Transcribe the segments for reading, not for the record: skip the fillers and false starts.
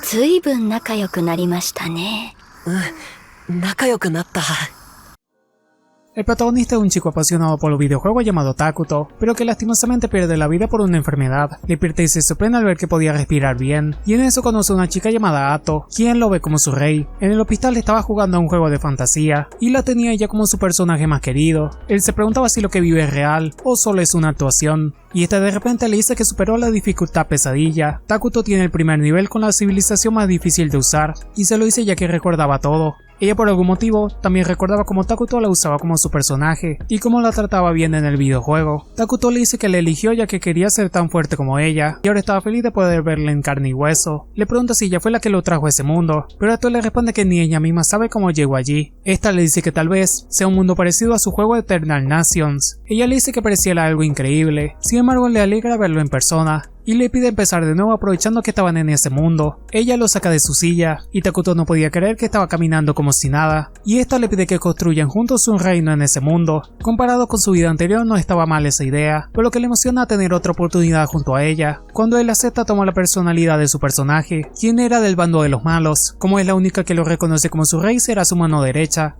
ずいぶん仲良くなりましたね。仲良くなった。El protagonista es un chico apasionado por los videojuegos llamado Takuto, pero que lastimosamente pierde la vida por una enfermedad. Despierta y se sorprende al ver que podía respirar bien, y en eso conoce a una chica llamada Ato, quien lo ve como su rey. En el hospital estaba jugando a un juego de fantasía, y la tenía ella como su personaje más querido. Él se preguntaba si lo que vive es real, o solo es una actuación, y esta de repente le dice que superó la dificultad pesadilla. Takuto tiene el primer nivel con la civilización más difícil de usar, y se lo dice ya que recordaba todo. Ella por algún motivo también recordaba cómo Takuto la usaba como su personaje y cómo la trataba bien en el videojuego. Takuto le dice que la eligió ya que quería ser tan fuerte como ella y ahora estaba feliz de poder verla en carne y hueso. Le pregunta si ella fue la que lo trajo a ese mundo, pero Ato le responde que ni ella misma sabe cómo llegó allí. Esta le dice que tal vez sea un mundo parecido a su juego Eternal Nations. Ella le dice que pareciera algo increíble, sin embargo le alegra verlo en persona y le pide empezar de nuevo aprovechando que estaban en ese mundo. Ella lo saca de su silla y Takuto no podía creer que estaba caminando como si nada, y esta le pide que construyan juntos un reino en ese mundo. Comparado con su vida anterior no estaba mal esa idea, pero lo que le emociona tener otra oportunidad junto a ella. Cuando él acepta toma la personalidad de su personaje, quien era del bando de los malos. Como es la única que lo reconoce como su rey, será su mano derecha.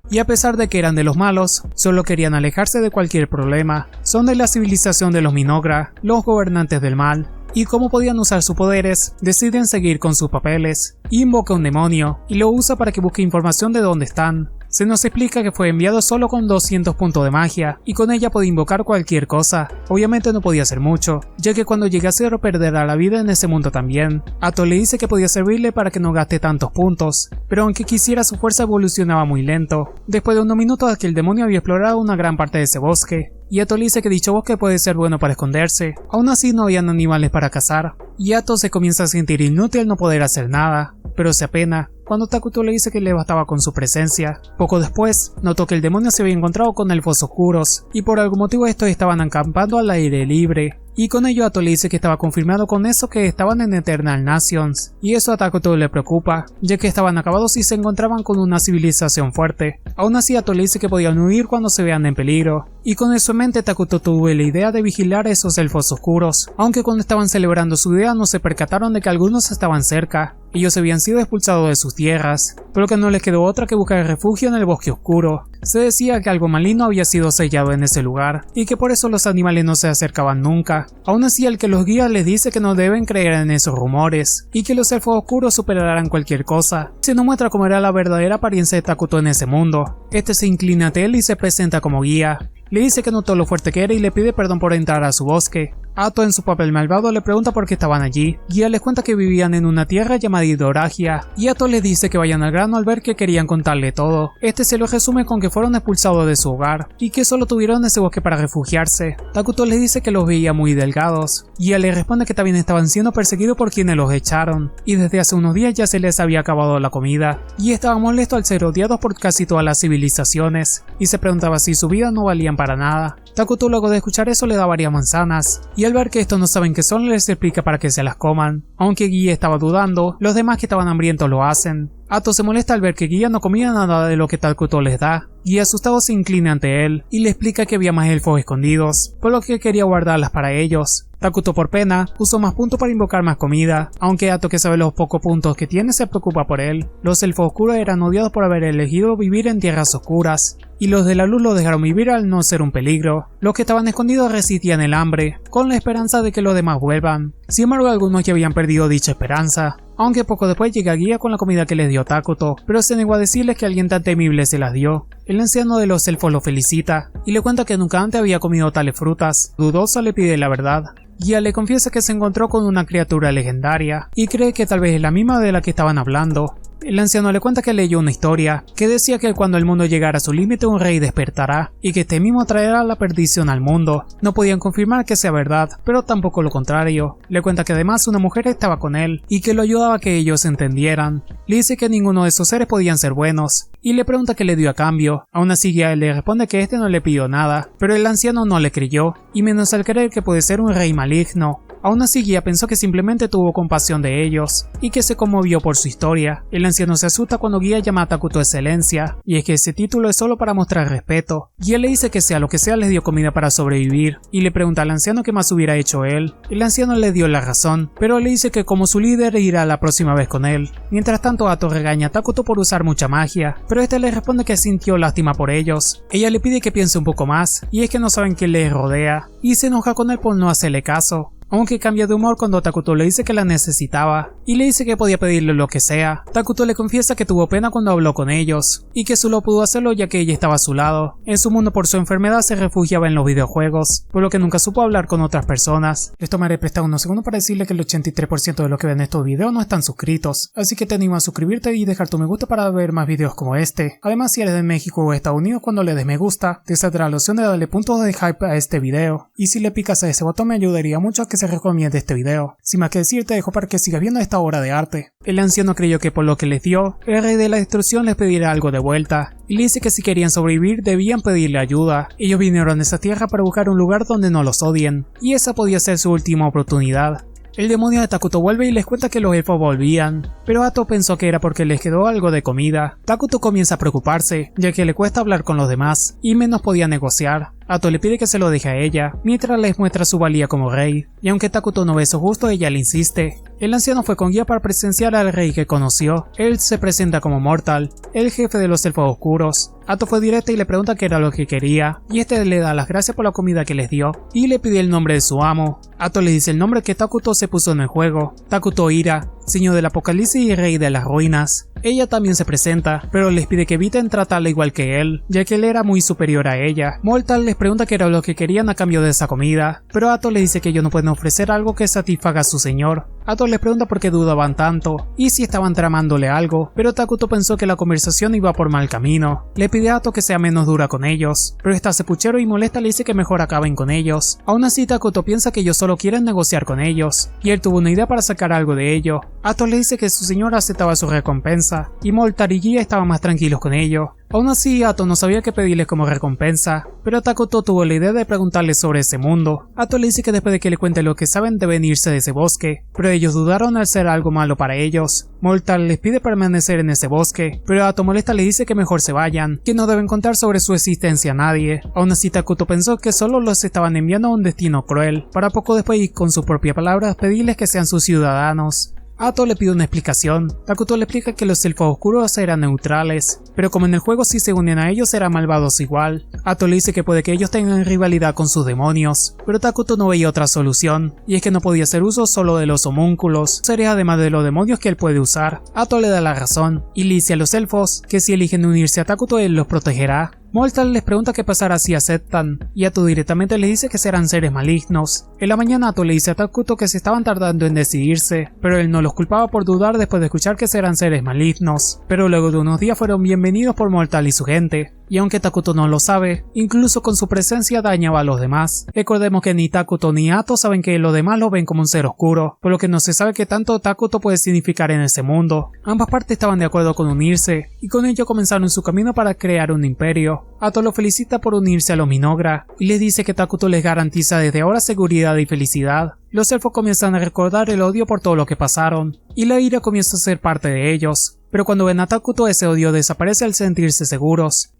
Y a pesar de que eran de los malos, solo querían alejarse de cualquier problema. Son de la civilización de los Minogra, los gobernantes del mal, y como podían usar sus poderes, deciden seguir con sus papeles. Invoca un demonio y lo usa para que busque información de dónde están. Se nos explica que fue enviado solo con 200 puntos de magia, y con ella podía invocar cualquier cosa. Obviamente no podía hacer mucho, ya que cuando llegue a cero perderá la vida en ese mundo también. Ato le dice que podía servirle para que no gaste tantos puntos, pero aunque quisiera su fuerza evolucionaba muy lento. Después de unos minutos que el demonio había explorado una gran parte de ese bosque, y Ato le dice que dicho bosque puede ser bueno para esconderse. Aún así no habían animales para cazar, y Ato se comienza a sentir inútil al no poder hacer nada, pero se apena cuando Takuto le dice que le bastaba con su presencia. Poco después, notó que el demonio se había encontrado con elfos oscuros, y por algún motivo estos estaban acampando al aire libre. Y con ello Ato le dice que estaba confirmado con eso que estaban en Eternal Nations, y eso a Takuto le preocupa, ya que estaban acabados y se encontraban con una civilización fuerte. Aún así Ato le dice que podían huir cuando se vean en peligro, y con eso en mente Takuto tuvo la idea de vigilar a esos elfos oscuros, aunque cuando estaban celebrando su idea no se percataron de que algunos estaban cerca. Ellos habían sido expulsados de sus tierras, pero que no les quedó otra que buscar refugio en el bosque oscuro. Se decía que algo maligno había sido sellado en ese lugar, y que por eso los animales no se acercaban nunca. Aún así el que los guía les dice que no deben creer en esos rumores, y que los elfos oscuros superarán cualquier cosa. Se nos muestra cómo era la verdadera apariencia de Takuto en ese mundo. Este se inclina ante él y se presenta como guía. Le dice que notó lo fuerte que era y le pide perdón por entrar a su bosque. Ato en su papel malvado le pregunta por qué estaban allí. Guía les cuenta que vivían en una tierra llamada Idoragia, y Ato les dice que vayan al grano al ver que querían contarle todo. Este se lo resume con que fueron expulsados de su hogar, y que solo tuvieron ese bosque para refugiarse. Takuto les dice que los veía muy delgados. Guía le responde que también estaban siendo perseguidos por quienes los echaron, y desde hace unos días ya se les había acabado la comida. Y estaba molesto al ser odiados por casi todas las civilizaciones, y se preguntaba si su vida no valían para nada. Takuto luego de escuchar eso le da varias manzanas, y al ver que estos no saben qué son les explica para que se las coman. Aunque Guía estaba dudando, los demás que estaban hambrientos lo hacen. Ato se molesta al ver que Guía no comía nada de lo que Takuto les da, y asustado se inclina ante él y le explica que había más elfos escondidos, por lo que quería guardarlas para ellos. Takuto por pena usó más puntos para invocar más comida, aunque Ato, que sabe los pocos puntos que tiene, se preocupa por él. Los elfos oscuros eran odiados por haber elegido vivir en tierras oscuras, y los de la luz los dejaron vivir al no ser un peligro. Los que estaban escondidos resistían el hambre, con la esperanza de que los demás vuelvan. Sin embargo, algunos ya habían perdido dicha esperanza, aunque poco después llega Guía con la comida que les dio Takuto, pero se negó a decirles que alguien tan temible se las dio. El anciano de los elfos lo felicita, y le cuenta que nunca antes había comido tales frutas. Dudoso le pide la verdad. Guía le confiesa que se encontró con una criatura legendaria, y cree que tal vez es la misma de la que estaban hablando. El anciano le cuenta que leyó una historia que decía que cuando el mundo llegara a su límite un rey despertará, y que este mismo traerá la perdición al mundo. No podían confirmar que sea verdad, pero tampoco lo contrario. Le cuenta que además una mujer estaba con él, y que lo ayudaba a que ellos se entendieran. Le dice que ninguno de esos seres podían ser buenos, y le pregunta qué le dio a cambio. Aún así Guía le responde que este no le pidió nada, pero el anciano no le creyó, y menos al creer que puede ser un rey maligno. Aún así, Guía pensó que simplemente tuvo compasión de ellos y que se conmovió por su historia. El anciano se asusta cuando Guía llama a Takuto excelencia, y es que ese título es solo para mostrar respeto. Guía le dice que sea lo que sea les dio comida para sobrevivir, y le pregunta al anciano qué más hubiera hecho él. El anciano le dio la razón, pero le dice que como su líder irá la próxima vez con él. Mientras tanto, Ato regaña a Takuto por usar mucha magia, pero este le responde que sintió lástima por ellos. Ella le pide que piense un poco más, y es que no saben quién les rodea, y se enoja con él por no hacerle caso. Aunque cambia de humor cuando Takuto le dice que la necesitaba, y le dice que podía pedirle lo que sea. Takuto le confiesa que tuvo pena cuando habló con ellos, y que solo pudo hacerlo ya que ella estaba a su lado. En su mundo por su enfermedad se refugiaba en los videojuegos, por lo que nunca supo hablar con otras personas. Les tomaré prestado unos segundos para decirle que el 83% de los que ven estos videos no están suscritos, así que te animo a suscribirte y dejar tu me gusta para ver más videos como este. Además, si eres de México o Estados Unidos, cuando le des me gusta, te saldrá la opción de darle puntos de hype a este video, y si le picas a ese botón me ayudaría mucho a que se recomiende este video. Sin más que decir, te dejo para que sigas viendo esta obra de arte. El anciano creyó que por lo que les dio, el rey de la destrucción les pedirá algo de vuelta, y le dice que si querían sobrevivir debían pedirle ayuda. Ellos vinieron a esa tierra para buscar un lugar donde no los odien, y esa podía ser su última oportunidad. El demonio de Takuto vuelve y les cuenta que los elfos volvían, pero Ato pensó que era porque les quedó algo de comida. Takuto comienza a preocuparse, ya que le cuesta hablar con los demás, y menos podía negociar. Ato le pide que se lo deje a ella, mientras les muestra su valía como rey, y aunque Takuto no ve eso justo, ella le insiste. El anciano fue con Guía para presenciar al rey que conoció. Él se presenta como Mortal, el jefe de los elfos oscuros. Ato fue directa y le pregunta qué era lo que quería, y este le da las gracias por la comida que les dio, y le pide el nombre de su amo. Ato le dice el nombre que Takuto se puso en el juego, Takuto Ira, señor del apocalipsis y rey de las ruinas. Ella también se presenta, pero les pide que eviten tratarla igual que él, ya que él era muy superior a ella. Mortal les pregunta qué era lo que querían a cambio de esa comida, pero Ato le dice que ellos no pueden ofrecer algo que satisfaga a su señor. Ato les pregunta por qué dudaban tanto, y si estaban tramándole algo, pero Takuto pensó que la conversación iba por mal camino. Le pide a Ato que sea menos dura con ellos, pero está cepuchero y molesta le dice que mejor acaben con ellos. Aún así Takuto piensa que ellos solo quieren negociar con ellos, y él tuvo una idea para sacar algo de ello. Ato le dice que su señor aceptaba su recompensa, y Mortal y Guía estaban más tranquilos con ello. Aún así, Ato no sabía qué pedirles como recompensa, pero Takuto tuvo la idea de preguntarles sobre ese mundo. Ato le dice que después de que le cuente lo que saben deben irse de ese bosque, pero ellos dudaron al ser algo malo para ellos. Mortal les pide permanecer en ese bosque, pero Ato molesta le dice que mejor se vayan, que no deben contar sobre su existencia a nadie. Aún así Takuto pensó que solo los estaban enviando a un destino cruel, para poco después y con sus propias palabras pedirles que sean sus ciudadanos. Ato le pide una explicación. Takuto le explica que los elfos oscuros eran neutrales, pero como en el juego si se unen a ellos eran malvados igual. Ato le dice que puede que ellos tengan rivalidad con sus demonios, pero Takuto no veía otra solución, y es que no podía hacer uso solo de los homúnculos, seres además de los demonios que él puede usar. Ato le da la razón, y le dice a los elfos que si eligen unirse a Takuto él los protegerá. Mortal les pregunta qué pasará si aceptan, y Ato directamente les dice que serán seres malignos. En la mañana Ato le dice a Takuto que se estaban tardando en decidirse, pero él no los culpaba por dudar después de escuchar que serán seres malignos. Pero luego de unos días fueron bienvenidos por Mortal y su gente. Y aunque Takuto no lo sabe, incluso con su presencia dañaba a los demás. Recordemos que ni Takuto ni Ato saben que los demás lo ven como un ser oscuro, por lo que no se sabe qué tanto Takuto puede significar en ese mundo. Ambas partes estaban de acuerdo con unirse, y con ello comenzaron su camino para crear un imperio. Ato lo felicita por unirse a los Minogra, y les dice que Takuto les garantiza desde ahora seguridad y felicidad. Los elfos comienzan a recordar el odio por todo lo que pasaron, y la ira comienza a ser parte de ellos. Pero cuando ven a Takuto ese odio desaparece al sentirse seguros.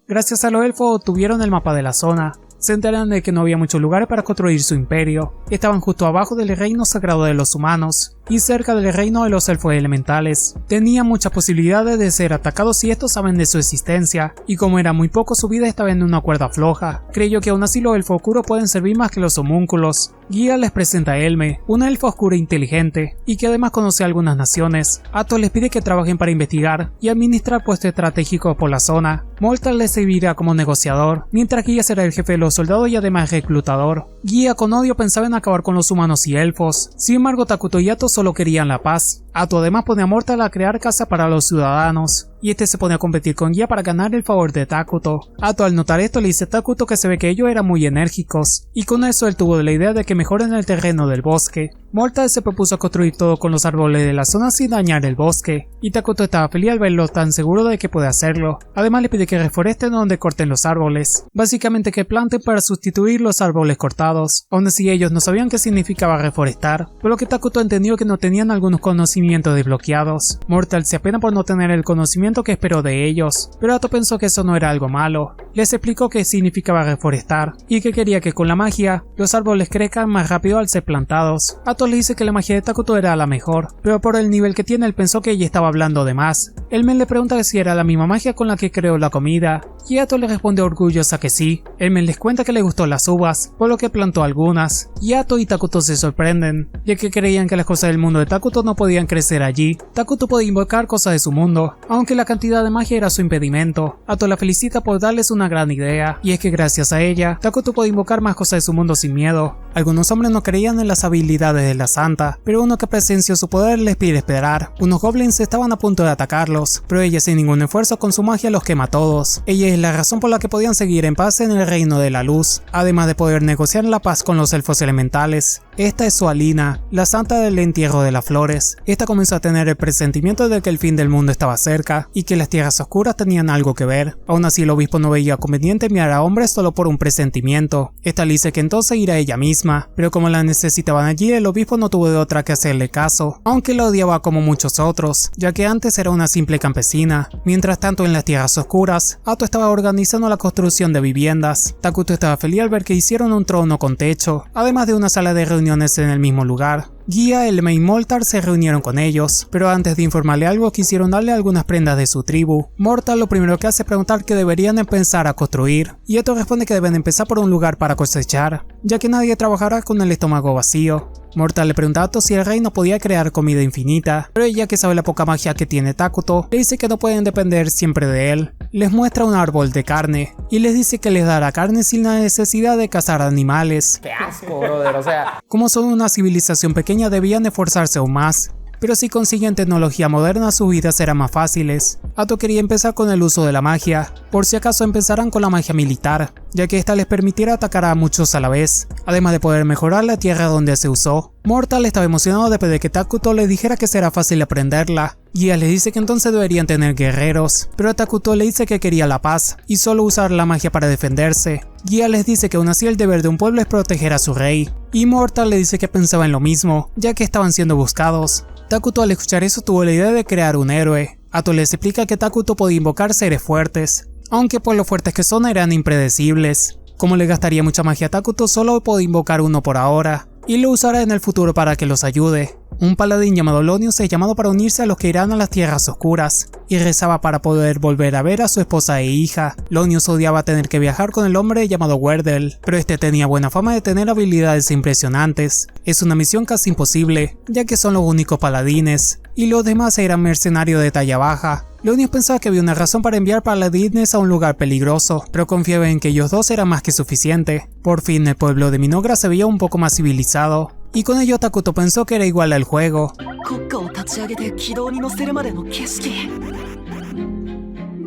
Gracias a los elfos obtuvieron el mapa de la zona. Se enteran de que no había muchos lugares para construir su imperio. Estaban justo abajo del reino sagrado de los humanos y cerca del reino de los elfos elementales. Tenían muchas posibilidades de ser atacados si estos saben de su existencia, y como era muy poco su vida estaba en una cuerda floja. Creyó que aún así los elfos oscuros pueden servir más que los homúnculos. Guía les presenta a Elme, una elfa oscura e inteligente, y que además conoce a algunas naciones. Ato les pide que trabajen para investigar y administrar puestos estratégicos por la zona. Mortal les servirá como negociador, mientras Guía será el jefe de los soldados y además reclutador. Guía con odio pensaba en acabar con los humanos y elfos. Sin embargo, Takuto y Ato solo querían la paz. Ato además pone a Mortal a crear casa para los ciudadanos, y este se pone a competir con Gia para ganar el favor de Takuto. Ato al notar esto le dice a Takuto que se ve que ellos eran muy enérgicos, y con eso él tuvo la idea de que mejoren el terreno del bosque. Mortal se propuso construir todo con los árboles de la zona sin dañar el bosque, y Takuto estaba feliz al verlo tan seguro de que puede hacerlo. Además le pide que reforesten donde corten los árboles, básicamente que planten para sustituir los árboles cortados. Aún así ellos no sabían qué significaba reforestar, por lo que Takuto entendió que no tenían algunos conocimientos desbloqueados. Mortal se apena por no tener el conocimiento que esperó de ellos, pero Ato pensó que eso no era algo malo. Les explicó qué significaba reforestar, y que quería que con la magia, los árboles crezcan más rápido al ser plantados. Ato le dice que la magia de Takuto era la mejor, pero por el nivel que tiene él pensó que ella estaba hablando de más. El men le pregunta si era la misma magia con la que creó la comida, y Ato le responde orgullosa que sí. El men les cuenta que le gustó las uvas, por lo que plantó algunas, y Ato y Takuto se sorprenden, ya que creían que las cosas del mundo de Takuto no podían crecer allí. Takuto puede invocar cosas de su mundo, aunque la cantidad de magia era su impedimento. Ato la felicita por darles una gran idea, y es que gracias a ella, Takuto puede invocar más cosas de su mundo sin miedo. Algunos hombres no creían en las habilidades de la santa, pero uno que presenció su poder les pide esperar. Unos goblins estaban a punto de atacarlos, pero ella sin ningún esfuerzo con su magia los quema a todos. Ella es la razón por la que podían seguir en paz en el reino de la luz, además de poder negociar la paz con los elfos elementales. Esta es Sualina, la santa del entierro de las flores. Esta comenzó a tener el presentimiento de que el fin del mundo estaba cerca y que las tierras oscuras tenían algo que ver. Aún así el obispo no veía conveniente enviar a hombres solo por un presentimiento. Esta le dice que entonces irá ella misma, pero como la necesitaban allí el obispo no tuvo de otra que hacerle caso, aunque la odiaba como muchos otros, ya que antes era una simple campesina. Mientras tanto en las tierras oscuras, Ato estaba organizando la construcción de viviendas. Takuto estaba feliz al ver que hicieron un trono con techo, además de una sala de reuniones en el mismo lugar. Gia, Elme y Mortal se reunieron con ellos, pero antes de informarle algo quisieron darle algunas prendas de su tribu. Mortal lo primero que hace es preguntar qué deberían empezar a construir, y Ato responde que deben empezar por un lugar para cosechar, ya que nadie trabajará con el estómago vacío. Mortal le pregunta a Ato si el rey no podía crear comida infinita, pero ella, que sabe la poca magia que tiene Takuto, le dice que no pueden depender siempre de él. Les muestra un árbol de carne, y les dice que les dará carne sin la necesidad de cazar animales. ¡Qué asco, brother! O sea, Como son una civilización pequeña debían esforzarse aún más, pero si consiguen tecnología moderna sus vidas serán más fáciles. Ato quería empezar con el uso de la magia, por si acaso empezarán con la magia militar, ya que esta les permitirá atacar a muchos a la vez, además de poder mejorar la tierra donde se usó. Mortal estaba emocionado después de que Takuto le dijera que será fácil aprenderla. Gia le dice que entonces deberían tener guerreros, pero Takuto le dice que quería la paz y solo usar la magia para defenderse. Gia les dice que aún así el deber de un pueblo es proteger a su rey, y Mortal le dice que pensaba en lo mismo, ya que estaban siendo buscados. Takuto al escuchar eso tuvo la idea de crear un héroe. Ato les explica que Takuto podía invocar seres fuertes, aunque por lo fuertes que son eran impredecibles. Como le gastaría mucha magia a Takuto, solo puede invocar uno por ahora, y lo usará en el futuro para que los ayude. Un paladín llamado Lonius es llamado para unirse a los que irán a las tierras oscuras, y rezaba para poder volver a ver a su esposa e hija. Lonius odiaba tener que viajar con el hombre llamado Werdel, pero este tenía buena fama de tener habilidades impresionantes. Es una misión casi imposible, ya que son los únicos paladines, y los demás eran mercenarios de talla baja. Lonius pensaba que había una razón para enviar paladines a un lugar peligroso, pero confiaba en que ellos dos eran más que suficiente. Por fin el pueblo de Minogra se veía un poco más civilizado, y con ello Takuto pensó que era igual al juego. 国家を立ち上げて軌道に乗せるまでの景色、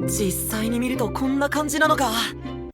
実際に見るとこんな感じなのか。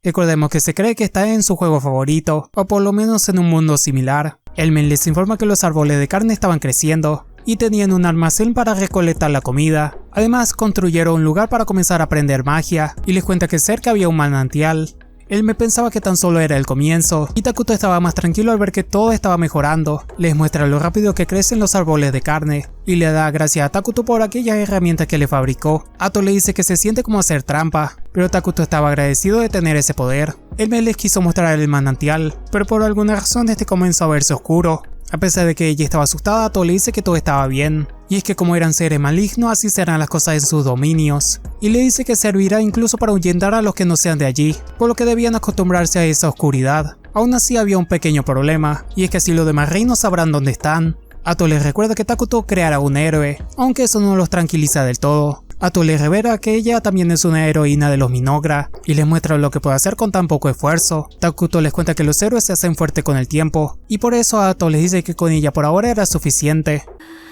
Recordemos que se cree que está en su juego favorito, o por lo menos en un mundo similar. El men les informa que los árboles de carne estaban creciendo, y tenían un almacén para recolectar la comida. Además construyeron un lugar para comenzar a aprender magia, y les cuenta que cerca había un manantial. Él me pensaba que tan solo era el comienzo, y Takuto estaba más tranquilo al ver que todo estaba mejorando. Les muestra lo rápido que crecen los árboles de carne, y le da gracias a Takuto por aquellas herramientas que le fabricó. Ato le dice que se siente como hacer trampa, pero Takuto estaba agradecido de tener ese poder. Él me les quiso mostrar el manantial, pero por alguna razón este comenzó a verse oscuro. A pesar de que ella estaba asustada, Ato le dice que todo estaba bien, y es que como eran seres malignos así serán las cosas en sus dominios, y le dice que servirá incluso para ahuyentar a los que no sean de allí, por lo que debían acostumbrarse a esa oscuridad. Aún así había un pequeño problema, y es que así los demás reinos sabrán dónde están. Ato les recuerda que Takuto creará un héroe, aunque eso no los tranquiliza del todo. Ato les revela que ella también es una heroína de los Minogra, y les muestra lo que puede hacer con tan poco esfuerzo. Takuto les cuenta que los héroes se hacen fuertes con el tiempo, y por eso Ato les dice que con ella por ahora era suficiente.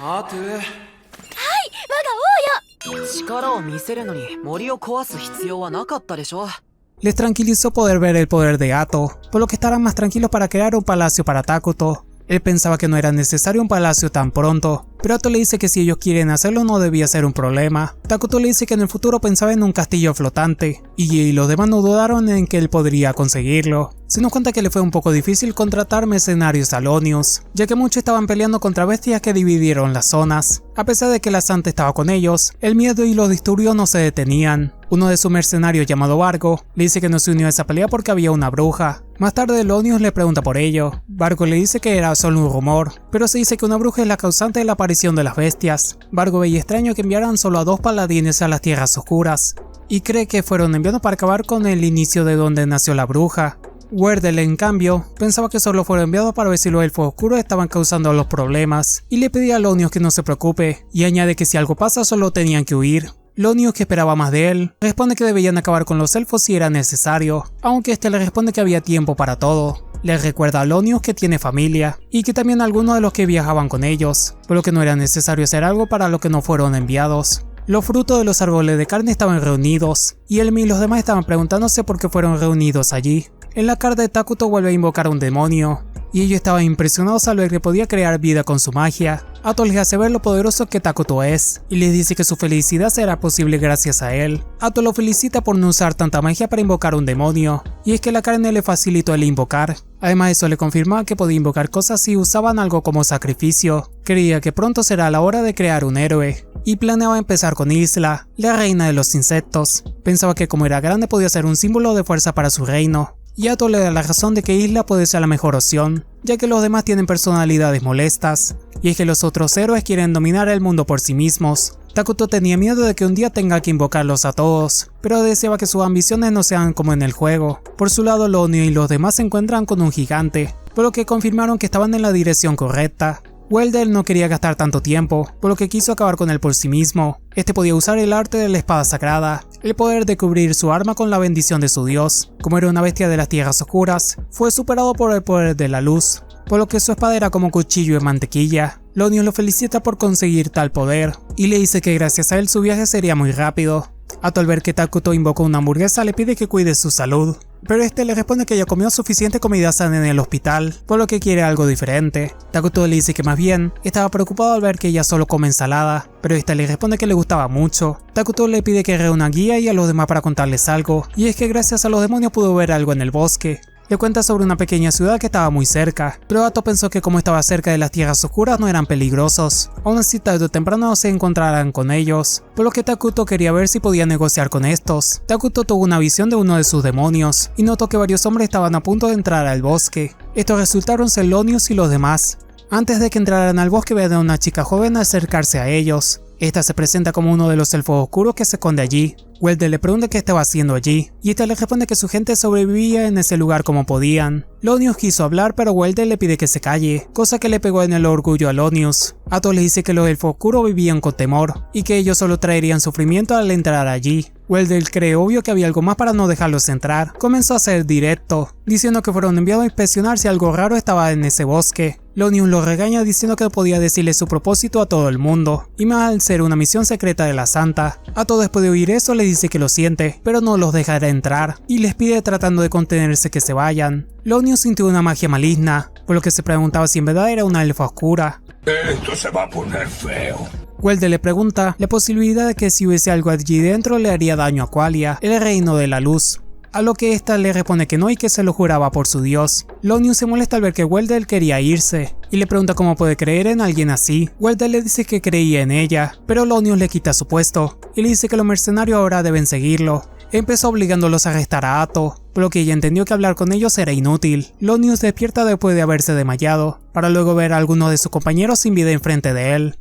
アート力を見せるのに森を壊す必要はなかったでしょ。 Les tranquilizó poder ver el poder de Ato, por lo que estarán más tranquilos para crear un palacio para Takuto. Él pensaba que no era necesario un palacio tan pronto, pero Ato le dice que si ellos quieren hacerlo no debía ser un problema. Takuto le dice que en el futuro pensaba en un castillo flotante, y los demás no dudaron en que él podría conseguirlo. Se nos cuenta que le fue un poco difícil contratar mercenarios alonios, ya que muchos estaban peleando contra bestias que dividieron las zonas. A pesar de que la Santa estaba con ellos, el miedo y los disturbios no se detenían. Uno de sus mercenarios llamado Vargo le dice que no se unió a esa pelea porque había una bruja. Más tarde Elonius le pregunta por ello. Vargo le dice que era solo un rumor, pero se dice que una bruja es la causante de la aparición de las bestias. Vargo veía extraño que enviaran solo a 2 paladines a las tierras oscuras, y cree que fueron enviados para acabar con el inicio de donde nació la bruja. Werdel, en cambio, pensaba que solo fueron enviados para ver si los elfos oscuros estaban causando los problemas, y le pedía a Elonius que no se preocupe, y añade que si algo pasa solo tenían que huir. Elonius, que esperaba más de él, responde que debían acabar con los elfos si era necesario, aunque este le responde que había tiempo para todo. Le recuerda a Elonius que tiene familia, y que también algunos de los que viajaban con ellos, por lo que no era necesario hacer algo para lo que no fueron enviados. Los frutos de los árboles de carne estaban reunidos, y él y los demás estaban preguntándose por qué fueron reunidos allí. En la carta de Takuto vuelve a invocar a un demonio, y ellos estaban impresionados al ver que podía crear vida con su magia. Ato les hace ver lo poderoso que Takuto es, y les dice que su felicidad será posible gracias a él. Ato lo felicita por no usar tanta magia para invocar a un demonio, y es que la carne le facilitó el invocar. Además eso le confirmaba que podía invocar cosas si usaban algo como sacrificio. Creía que pronto será la hora de crear un héroe, y planeaba empezar con Isla, la reina de los insectos. Pensaba que como era grande podía ser un símbolo de fuerza para su reino. Y Ato le da la razón de que Isla puede ser la mejor opción, ya que los demás tienen personalidades molestas, y es que los otros héroes quieren dominar el mundo por sí mismos. Takuto tenía miedo de que un día tenga que invocarlos a todos, pero deseaba que sus ambiciones no sean como en el juego. Por su lado, Lonio y los demás se encuentran con un gigante, por lo que confirmaron que estaban en la dirección correcta. Werdel no quería gastar tanto tiempo, por lo que quiso acabar con él por sí mismo. Este podía usar el arte de la espada sagrada, el poder de cubrir su arma con la bendición de su dios. Como era una bestia de las tierras oscuras, fue superado por el poder de la luz, por lo que su espada era como cuchillo de mantequilla. Lonio lo felicita por conseguir tal poder, y le dice que gracias a él su viaje sería muy rápido. Ato, al ver que Takuto invocó una hamburguesa, le pide que cuide su salud, pero este le responde que ya comió suficiente comida sana en el hospital, por lo que quiere algo diferente. Takuto le dice que más bien estaba preocupado al ver que ella solo come ensalada, pero este le responde que le gustaba mucho. Takuto le pide que reúna a Guía y a los demás para contarles algo, y es que gracias a los demonios pudo ver algo en el bosque. Le cuenta sobre una pequeña ciudad que estaba muy cerca, pero Ato pensó que como estaba cerca de las tierras oscuras no eran peligrosos. Aún así tarde o temprano se encontrarán con ellos, por lo que Takuto quería ver si podía negociar con estos. Takuto tuvo una visión de uno de sus demonios, y notó que varios hombres estaban a punto de entrar al bosque. Estos resultaron ser Lonius y los demás. Antes de que entraran al bosque ven a una chica joven acercarse a ellos. Esta se presenta como uno de los elfos oscuros que se esconde allí. Werdel le pregunta qué estaba haciendo allí, y este le responde que su gente sobrevivía en ese lugar como podían. Lonius quiso hablar, pero Werdel le pide que se calle, cosa que le pegó en el orgullo a Lonius. Ato le dice que los elfos oscuros vivían con temor, y que ellos solo traerían sufrimiento al entrar allí. Werdel cree obvio que había algo más para no dejarlos entrar. Comenzó a ser directo, diciendo que fueron enviados a inspeccionar si algo raro estaba en ese bosque. Lonius lo regaña diciendo que no podía decirle su propósito a todo el mundo, y más al ser una misión secreta de la Santa. Ato, después de oír eso, le dice que lo siente, pero no los dejará entrar, y les pide tratando de contenerse que se vayan. Lonius sintió una magia maligna, por lo que se preguntaba si en verdad era una elfa oscura. Esto se va a poner feo. Werdel le pregunta la posibilidad de que si hubiese algo allí dentro le haría daño a Qualia, el reino de la luz. A lo que ésta le responde que no y que se lo juraba por su dios. Lonius se molesta al ver que Werdel quería irse, y le pregunta cómo puede creer en alguien así. Werdel le dice que creía en ella, pero Lonius le quita su puesto, y le dice que los mercenarios ahora deben seguirlo. Empezó obligándolos a arrestar a Ato, por lo que ella entendió que hablar con ellos era inútil. Lonius despierta después de haberse desmayado, para luego ver a algunos de sus compañeros sin vida enfrente de él.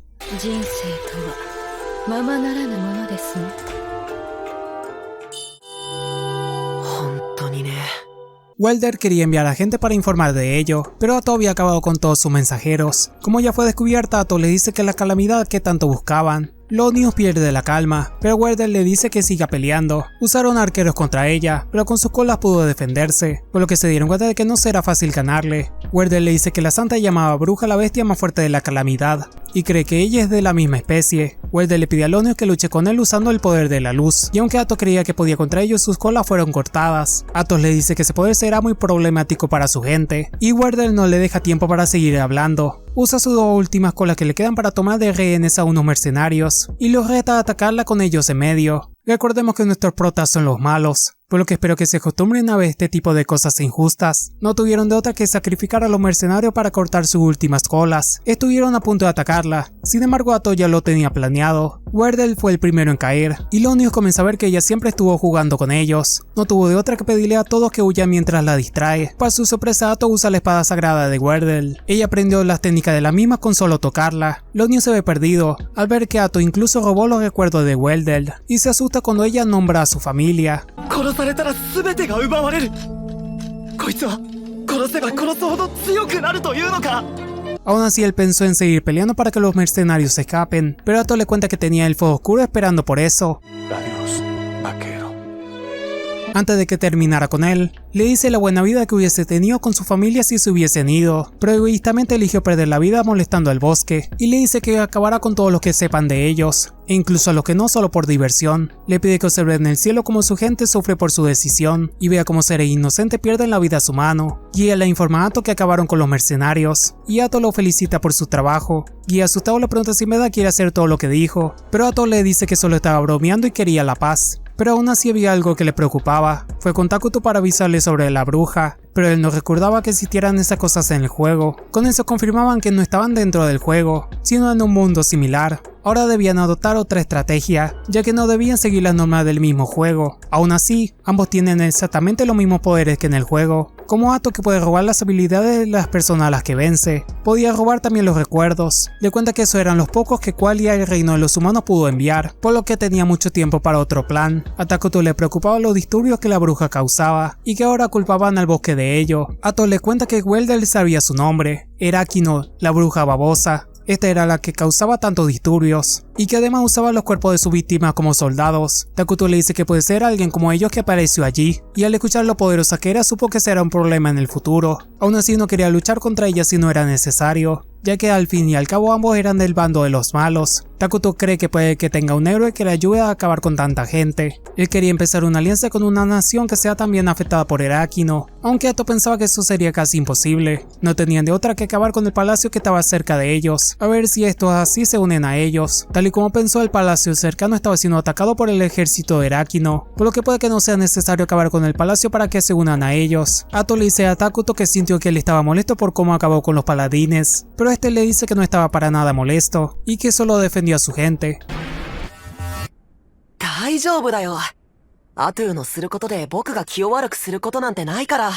Werdel quería enviar a gente para informar de ello, pero Ato había acabado con todos sus mensajeros. Como ya fue descubierta, Ato le dice que la calamidad que tanto buscaban Lonius pierde la calma, pero Wardell le dice que siga peleando. Usaron arqueros contra ella, pero con sus colas pudo defenderse, por lo que se dieron cuenta de que no será fácil ganarle. Wardell le dice que la santa llamaba bruja a la bestia más fuerte de la calamidad, y cree que ella es de la misma especie. Wardell le pide a Lonius que luche con él usando el poder de la luz, y aunque Athos creía que podía contra ellos, sus colas fueron cortadas. Athos le dice que ese poder será muy problemático para su gente, y Wardell no le deja tiempo para seguir hablando. Usa sus dos últimas colas que le quedan para tomar de rehenes a unos mercenarios, y los reta a atacarla con ellos en medio. Recordemos que nuestros protas son los malos, por lo que espero que se acostumbren a ver este tipo de cosas injustas. No tuvieron de otra que sacrificar a los mercenarios para cortar sus últimas colas. Estuvieron a punto de atacarla, sin embargo Athos ya lo tenía planeado. Wardell fue el primero en caer, y Lonius comienza a ver que ella siempre estuvo jugando con ellos. No tuvo de otra que pedirle a todos que huyan mientras la distrae. Para su sorpresa, Athos usa la espada sagrada de Wardell. Ella aprendió las técnicas de la misma con solo tocarla. Lonius se ve perdido, al ver que Athos incluso robó los recuerdos de Wardell, y se asusta cuando ella nombra a su familia. 殺されたら全てが奪われる。こいつは殺せば殺すほど強くなるというのか。 Aún así él pensó en seguir peleando para que los mercenarios se escapen, pero Athos le cuenta que tenía el fuego oscuro esperando por eso. Adiós, vaquero. Antes de que terminara con él, le dice la buena vida que hubiese tenido con su familia si se hubiesen ido, pero egoístamente eligió perder la vida molestando al bosque, y le dice que acabará con todos los que sepan de ellos, e incluso a los que no solo por diversión. Le pide que observe en el cielo cómo su gente sufre por su decisión, y vea cómo seres inocentes pierden la vida a su mano. Guía le informa a Athos que acabaron con los mercenarios, y Athos lo felicita por su trabajo. Guía asustado le pregunta si en verdad quiere hacer todo lo que dijo, pero Athos le dice que solo estaba bromeando y quería la paz. Pero aún así había algo que le preocupaba. Fue con Takuto para avisarle sobre la bruja, pero él no recordaba que existieran esas cosas en el juego. Con eso confirmaban que no estaban dentro del juego, sino en un mundo similar. Ahora debían adoptar otra estrategia, ya que no debían seguir las normas del mismo juego. Aún así, ambos tienen exactamente los mismos poderes que en el juego, como Athos que puede robar las habilidades de las personas a las que vence. Podía robar también los recuerdos. Le cuenta que esos eran los pocos que Qualia, el reino de los humanos, pudo enviar, por lo que tenía mucho tiempo para otro plan. A Takuto le preocupaba los disturbios que la bruja causaba, y que ahora culpaban al bosque de ello. Athos le cuenta que Wardell sabía su nombre, Erakino, la bruja babosa. Esta era la que causaba tantos disturbios, y que además usaba los cuerpos de sus víctimas como soldados. Takuto le dice que puede ser alguien como ellos que apareció allí, y al escuchar lo poderosa que era supo que será un problema en el futuro. Aún así no quería luchar contra ella si no era necesario, ya que al fin y al cabo ambos eran del bando de los malos. Takuto cree que puede que tenga un héroe que le ayude a acabar con tanta gente. Él quería empezar una alianza con una nación que sea también afectada por Erakino, aunque Athos pensaba que eso sería casi imposible. No tenían de otra que acabar con el palacio que estaba cerca de ellos, a ver si estos así se unen a ellos. Tal y como pensó, el palacio cercano estaba siendo atacado por el ejército de Erakino, por lo que puede que no sea necesario acabar con el palacio para que se unan a ellos. Athos le dice a Takuto que sintió que él estaba molesto por cómo acabó con los paladines, pero este le dice que no estaba para nada molesto, y que solo defendió a su gente. 大丈夫だよ。アトゥーのすることで僕が気を悪くすることなんてないから。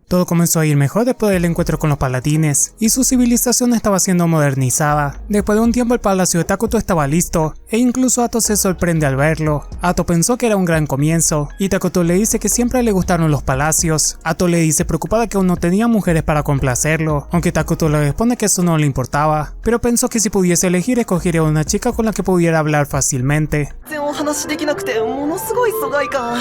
Todo comenzó a ir mejor después del encuentro con los paladines, y su civilización estaba siendo modernizada. Después de un tiempo el palacio de Takuto estaba listo, e incluso Athos se sorprende al verlo. Athos pensó que era un gran comienzo, y Takuto le dice que siempre le gustaron los palacios. Athos le dice preocupada que aún no tenía mujeres para complacerlo, aunque Takuto le responde que eso no le importaba, pero pensó que si pudiese elegir escogería una chica con la que pudiera hablar fácilmente. お話できなくてものすごい疎外感。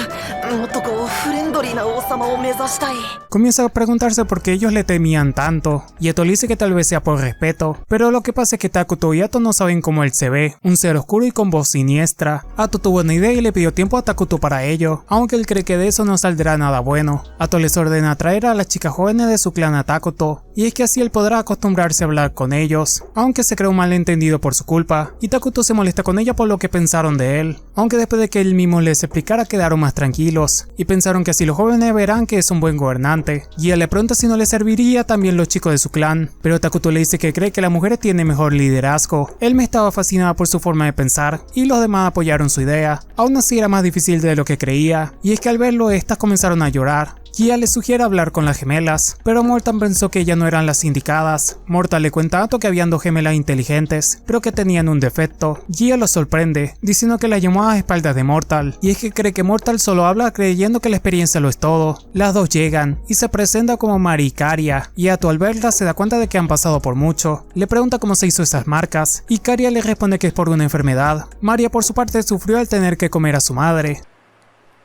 もっとこうフレンドリーな王様を目指したい。 Comienza a preguntarse por qué ellos le temían tanto, y Athos le dice que tal vez sea por respeto, pero lo que pasa es que Takuto y Athos no saben cómo él se ve, un ser oscuro y con voz siniestra. Athos tuvo una idea y le pidió tiempo a Takuto para ello, aunque él cree que de eso no saldrá nada bueno. Athos les ordena traer a las chicas jóvenes de su clan a Takuto, y es que así él podrá acostumbrarse a hablar con ellos, aunque se crea un malentendido por su culpa, y Takuto se molesta con ella por lo que pensaron de él, aunque después de que él mismo les explicara quedaron más tranquilos, y pensaron que así los jóvenes verán que es un buen gobernante, y él le pregunta si no le serviría también los chicos de su clan, pero Takuto le dice que cree que las mujeres tienen mejor liderazgo. Él me estaba fascinada por su forma de pensar, y los demás apoyaron su idea. Aún así era más difícil de lo que creía, y es que al verlo estas comenzaron a llorar, Gia le sugiere hablar con las gemelas, pero Mortal pensó que ellas no eran las indicadas. Mortal le cuenta a Ato que habían dos gemelas inteligentes, pero que tenían un defecto. Gia lo sorprende, diciendo que la llamó a espaldas de Mortal, y es que cree que Mortal solo habla creyendo que la experiencia lo es todo. Las dos llegan, y se presenta como Mari y Karia, y Ato al verla se da cuenta de que han pasado por mucho. Le pregunta cómo se hizo esas marcas, y Karia le responde que es por una enfermedad. Maria por su parte sufrió al tener que comer a su madre.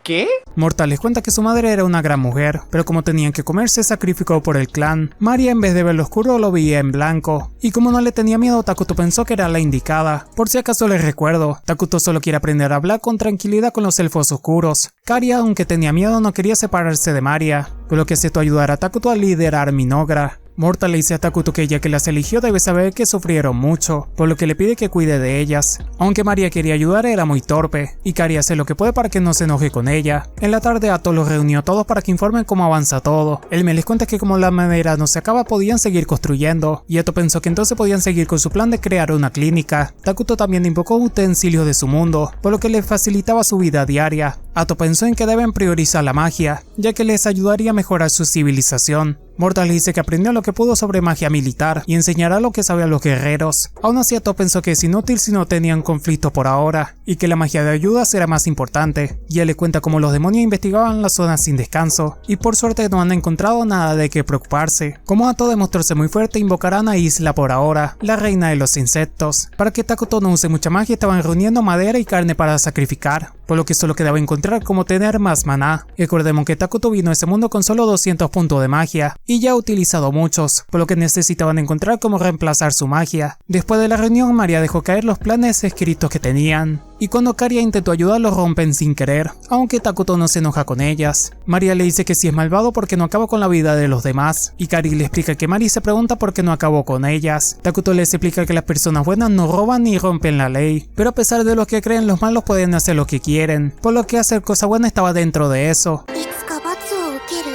¿Qué? Mortal les cuenta que su madre era una gran mujer, pero como tenían que comer se sacrificó por el clan. Maria en vez de verlo oscuro lo veía en blanco, y como no le tenía miedo, Takuto pensó que era la indicada. Por si acaso les recuerdo, Takuto solo quiere aprender a hablar con tranquilidad con los elfos oscuros. Karia, aunque tenía miedo, no quería separarse de Maria, por lo que aceptó ayudar a Takuto a liderar Minogra. Mortal le dice a Takuto que ella que las eligió debe saber que sufrieron mucho, por lo que le pide que cuide de ellas. Aunque Maria quería ayudar, era muy torpe, y Karia hace lo que puede para que no se enoje con ella. En la tarde Ato los reunió a todos para que informen cómo avanza todo. Él me les cuenta que como la madera no se acaba podían seguir construyendo, y Ato pensó que entonces podían seguir con su plan de crear una clínica. Takuto también invocó utensilios de su mundo, por lo que les facilitaba su vida diaria. Ato pensó en que deben priorizar la magia, ya que les ayudaría a mejorar su civilización. Mortal dice que aprendió lo que pudo sobre magia militar y enseñará lo que sabe a los guerreros. Aún así Ato pensó que es inútil si no tenían conflicto por ahora, y que la magia de ayuda será más importante. Y él le cuenta cómo los demonios investigaban las zonas sin descanso, y por suerte no han encontrado nada de qué preocuparse. Como Ato de mostrarse muy fuerte, invocarán a Isla por ahora, la reina de los insectos. Para que Takuto no use mucha magia estaban reuniendo madera y carne para sacrificar, por lo que solo quedaba encontrar cómo tener más maná. Recordemos que Takuto vino a ese mundo con solo 200 puntos de magia, y ya ha utilizado muchos, por lo que necesitaban encontrar cómo reemplazar su magia. Después de la reunión, Maria dejó caer los planes escritos que tenían, y cuando Karia intentó ayudar los rompen sin querer, aunque Takuto no se enoja con ellas. Maria le dice que si es malvado porque no acabó con la vida de los demás, y Kari le explica que Mari se pregunta por qué no acabó con ellas. Takuto les explica que las personas buenas no roban ni rompen la ley, pero a pesar de los que creen los malos pueden hacer lo que quieren, por lo que hacer cosas buenas estaba dentro de eso. いつか罰を受ける？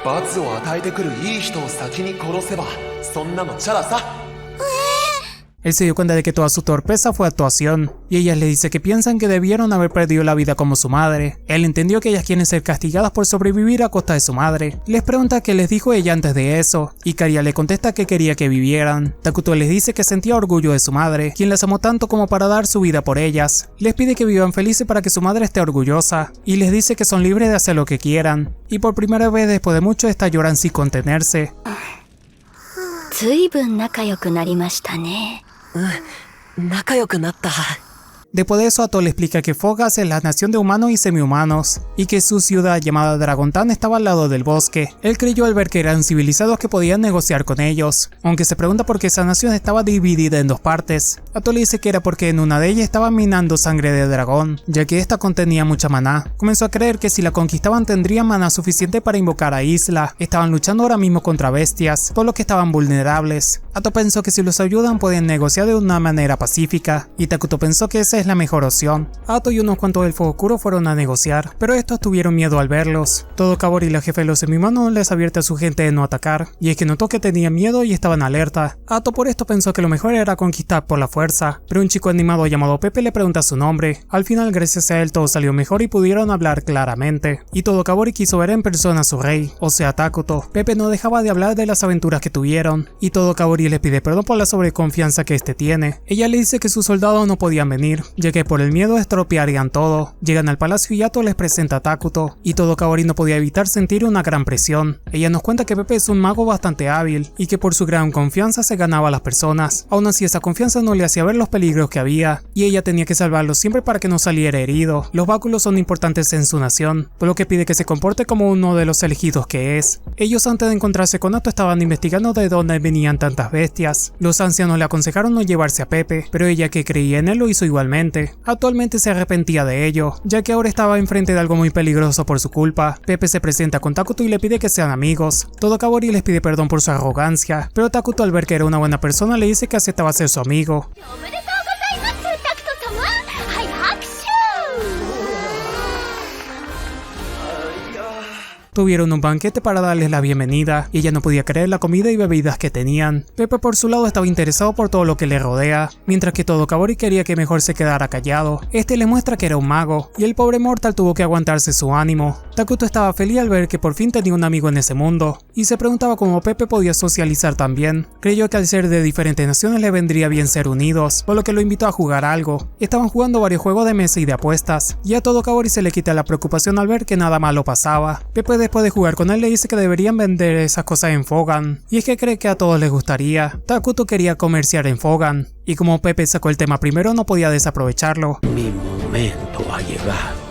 罰を与えてくるいい人を先に殺せばそんなのチャラさ。 Él se dio cuenta de que toda su torpeza fue actuación, y ellas le dice que piensan que debieron haber perdido la vida como su madre. Él entendió que ellas quieren ser castigadas por sobrevivir a costa de su madre. Les pregunta qué les dijo ella antes de eso, y Karia le contesta que quería que vivieran. Takuto les dice que sentía orgullo de su madre, quien las amó tanto como para dar su vida por ellas. Les pide que vivan felices para que su madre esté orgullosa, y les dice que son libres de hacer lo que quieran. Y por primera vez después de mucho esta lloran sin contenerse. ずいぶん仲良くなりましたね。仲良くなった。 Después de eso, Ato le explica que Fogas es la nación de humanos y semi-humanos, y que su ciudad llamada Dragontan estaba al lado del bosque. Él creyó al ver que eran civilizados que podían negociar con ellos, aunque se pregunta por qué esa nación estaba dividida en dos partes. Ato le dice que era porque en una de ellas estaban minando sangre de dragón, ya que esta contenía mucha maná. Comenzó a creer que si la conquistaban tendrían maná suficiente para invocar a Isla. Estaban luchando ahora mismo contra bestias, por lo que estaban vulnerables. Ato pensó que si los ayudan pueden negociar de una manera pacífica, y Takuto pensó que esa es la mejor opción. Ato y unos cuantos elfos oscuros fueron a negociar, pero estos tuvieron miedo al verlos. Todo Kabori, la jefe de los semihumanos, les advierte a su gente de no atacar, y es que notó que tenían miedo y estaban alerta. Ato por esto pensó que lo mejor era conquistar por la fuerza, pero un chico animado llamado Pepe le pregunta su nombre. Al final, gracias a él, todo salió mejor y pudieron hablar claramente, y todo Kabori quiso ver en persona a su rey, o sea Takuto. Pepe no dejaba de hablar de las aventuras que tuvieron, y todo Kabori le pide perdón por la sobreconfianza que este tiene. Ella le dice que sus soldados no podían venir, ya que por el miedo estropearían todo. Llegan al palacio y Ato les presenta a Takuto, y todo Kabori no podía evitar sentir una gran presión. Ella nos cuenta que Pepe es un mago bastante hábil, y que por su gran confianza se ganaba a las personas. Aún así esa confianza no le hacía ver los peligros que había, y ella tenía que salvarlos siempre para que no saliera herido. Los báculos son importantes en su nación, por lo que pide que se comporte como uno de los elegidos que es. Ellos antes de encontrarse con Ato estaban investigando de dónde venían tantas bestias. Los ancianos le aconsejaron no llevarse a Pepe, pero ella que creía en él lo hizo igualmente. Actualmente se arrepentía de ello, ya que ahora estaba enfrente de algo muy peligroso por su culpa. Pepe se presenta con Takuto y le pide que sean amigos. Todo Kabori les pide perdón por su arrogancia, pero Takuto al ver que era una buena persona le dice que aceptaba ser su amigo. おめでとうございます、タクト様。はい、拍手。Tuvieron un banquete para darles la bienvenida y ella no podía creer la comida y bebidas que tenían. Pepe por su lado estaba interesado por todo lo que le rodea, mientras que Todokabori quería que mejor se quedara callado. Este le muestra que era un mago y el pobre mortal tuvo que aguantarse su ánimo. Takuto estaba feliz al ver que por fin tenía un amigo en ese mundo y se preguntaba cómo Pepe podía socializar también. Creyó que al ser de diferentes naciones le vendría bien ser unidos, por lo que lo invitó a jugar algo. Estaban jugando varios juegos de mesa y de apuestas, y a Todokabori se le quita la preocupación al ver que nada malo pasaba. Pepe después de jugar con él le dice que deberían vender esas cosas en Fogan, y es que cree que a todos les gustaría. Takuto quería comerciar en Fogan, y como Pepe sacó el tema primero no podía desaprovecharlo. Mi momento ha llegado.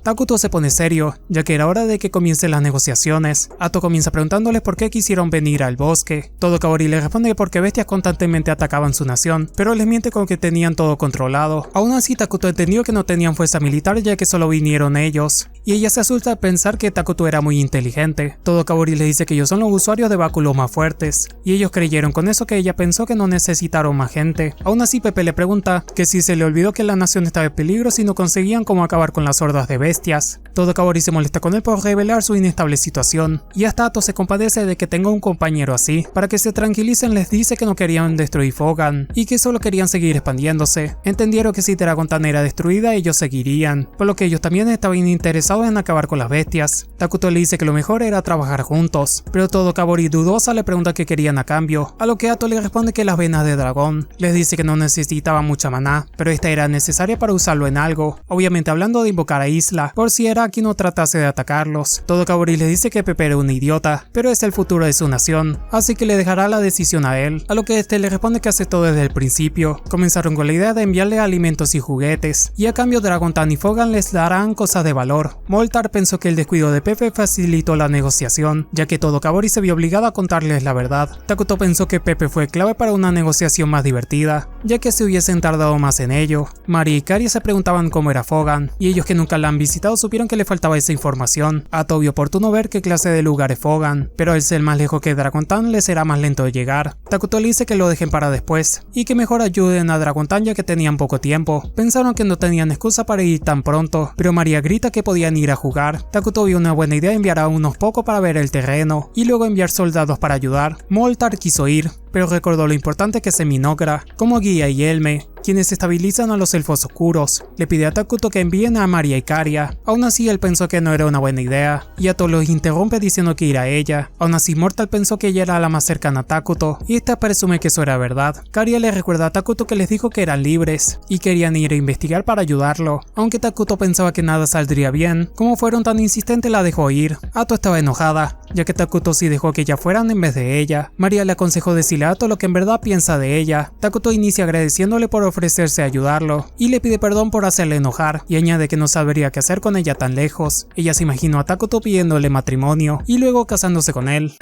Takuto se pone serio, ya que era hora de que comiencen las negociaciones. Ato comienza preguntándoles por qué quisieron venir al bosque. Todokabori le responde que porque bestias constantemente atacaban su nación, pero les miente con que tenían todo controlado. Aún así, Takuto entendió que no tenían fuerza militar ya que solo vinieron ellos, y ella se asusta al pensar que Takuto era muy inteligente. Todokabori le dice que ellos son los usuarios de báculos más fuertes, y ellos creyeron con eso que ella pensó que no necesitaron más gente. Aún así, Pepe le pregunta que si se le olvidó que la nación estaba en peligro si no conseguían cómo acabar con las hordas de bestias. Todokabori se molesta con él por revelar su inestable situación, y hasta Ato se compadece de que tenga un compañero así. Para que se tranquilicen les dice que no querían destruir Fogan, y que solo querían seguir expandiéndose. Entendieron que si Dragontan era destruida ellos seguirían, por lo que ellos también estaban interesados en acabar con las bestias. Takuto le dice que lo mejor era trabajar juntos, pero Todokabori dudosa le pregunta qué querían a cambio, a lo que Ato le responde que las venas de dragón. Les dice que no necesitaban mucha maná, pero esta era necesaria para usarlo en algo, obviamente hablando de invocar a Isla, por si Araki no tratase de atacarlos. Todokabori le dice que Pepe era un idiota, pero es el futuro de su nación, así que le dejará la decisión a él, a lo que este le responde que aceptó desde el principio. Comenzaron con la idea de enviarle alimentos y juguetes, y a cambio Dragontan y Fogan les darán cosas de valor. Moltar pensó que el descuido de Pepe facilitó la negociación, ya que Todokabori se vio obligado a contarles la verdad. Takuto pensó que Pepe fue clave para una negociación más divertida, ya que se hubiesen tardado más en ello. Mari y Karia se preguntaban cómo era Fogan, y ellos que nunca la han visitado supieron que le faltaba esa información. Ato vio oportuno ver qué clase de lugar es Fogan, pero al ser más lejos que Dragontan le será más lento de llegar. Takuto le dice que lo dejen para después, y que mejor ayuden a Dragontan ya que tenían poco tiempo. Pensaron que no tenían excusa para ir tan pronto, pero María grita que podían ir a jugar. Takuto vio una buena idea enviar a unos pocos para ver el terreno, y luego enviar soldados para ayudar. Moltar quiso ir, pero recordó lo importante que es Minogra, como guía y Elme, quienes estabilizan a los elfos oscuros. Le pide a Takuto que envíen a Maria y Karia. Aún así él pensó que no era una buena idea, y Ato los interrumpe diciendo que irá a ella. Aún así Mortal pensó que ella era la más cercana a Takuto, y esta presume que eso era verdad. Karia le recuerda a Takuto que les dijo que eran libres, y querían ir a investigar para ayudarlo. Aunque Takuto pensaba que nada saldría bien, como fueron tan insistentes la dejó ir. Ato estaba enojada, ya que Takuto sí dejó que ya fueran en vez de ella. Maria le aconsejó decirle a Ato lo que en verdad piensa de ella. Takuto inicia agradeciéndole por ofrecerse a ayudarlo, y le pide perdón por hacerle enojar, y añade que no sabría qué hacer con ella tan lejos. Ella se imaginó a Takuto pidiéndole matrimonio, y luego casándose con él.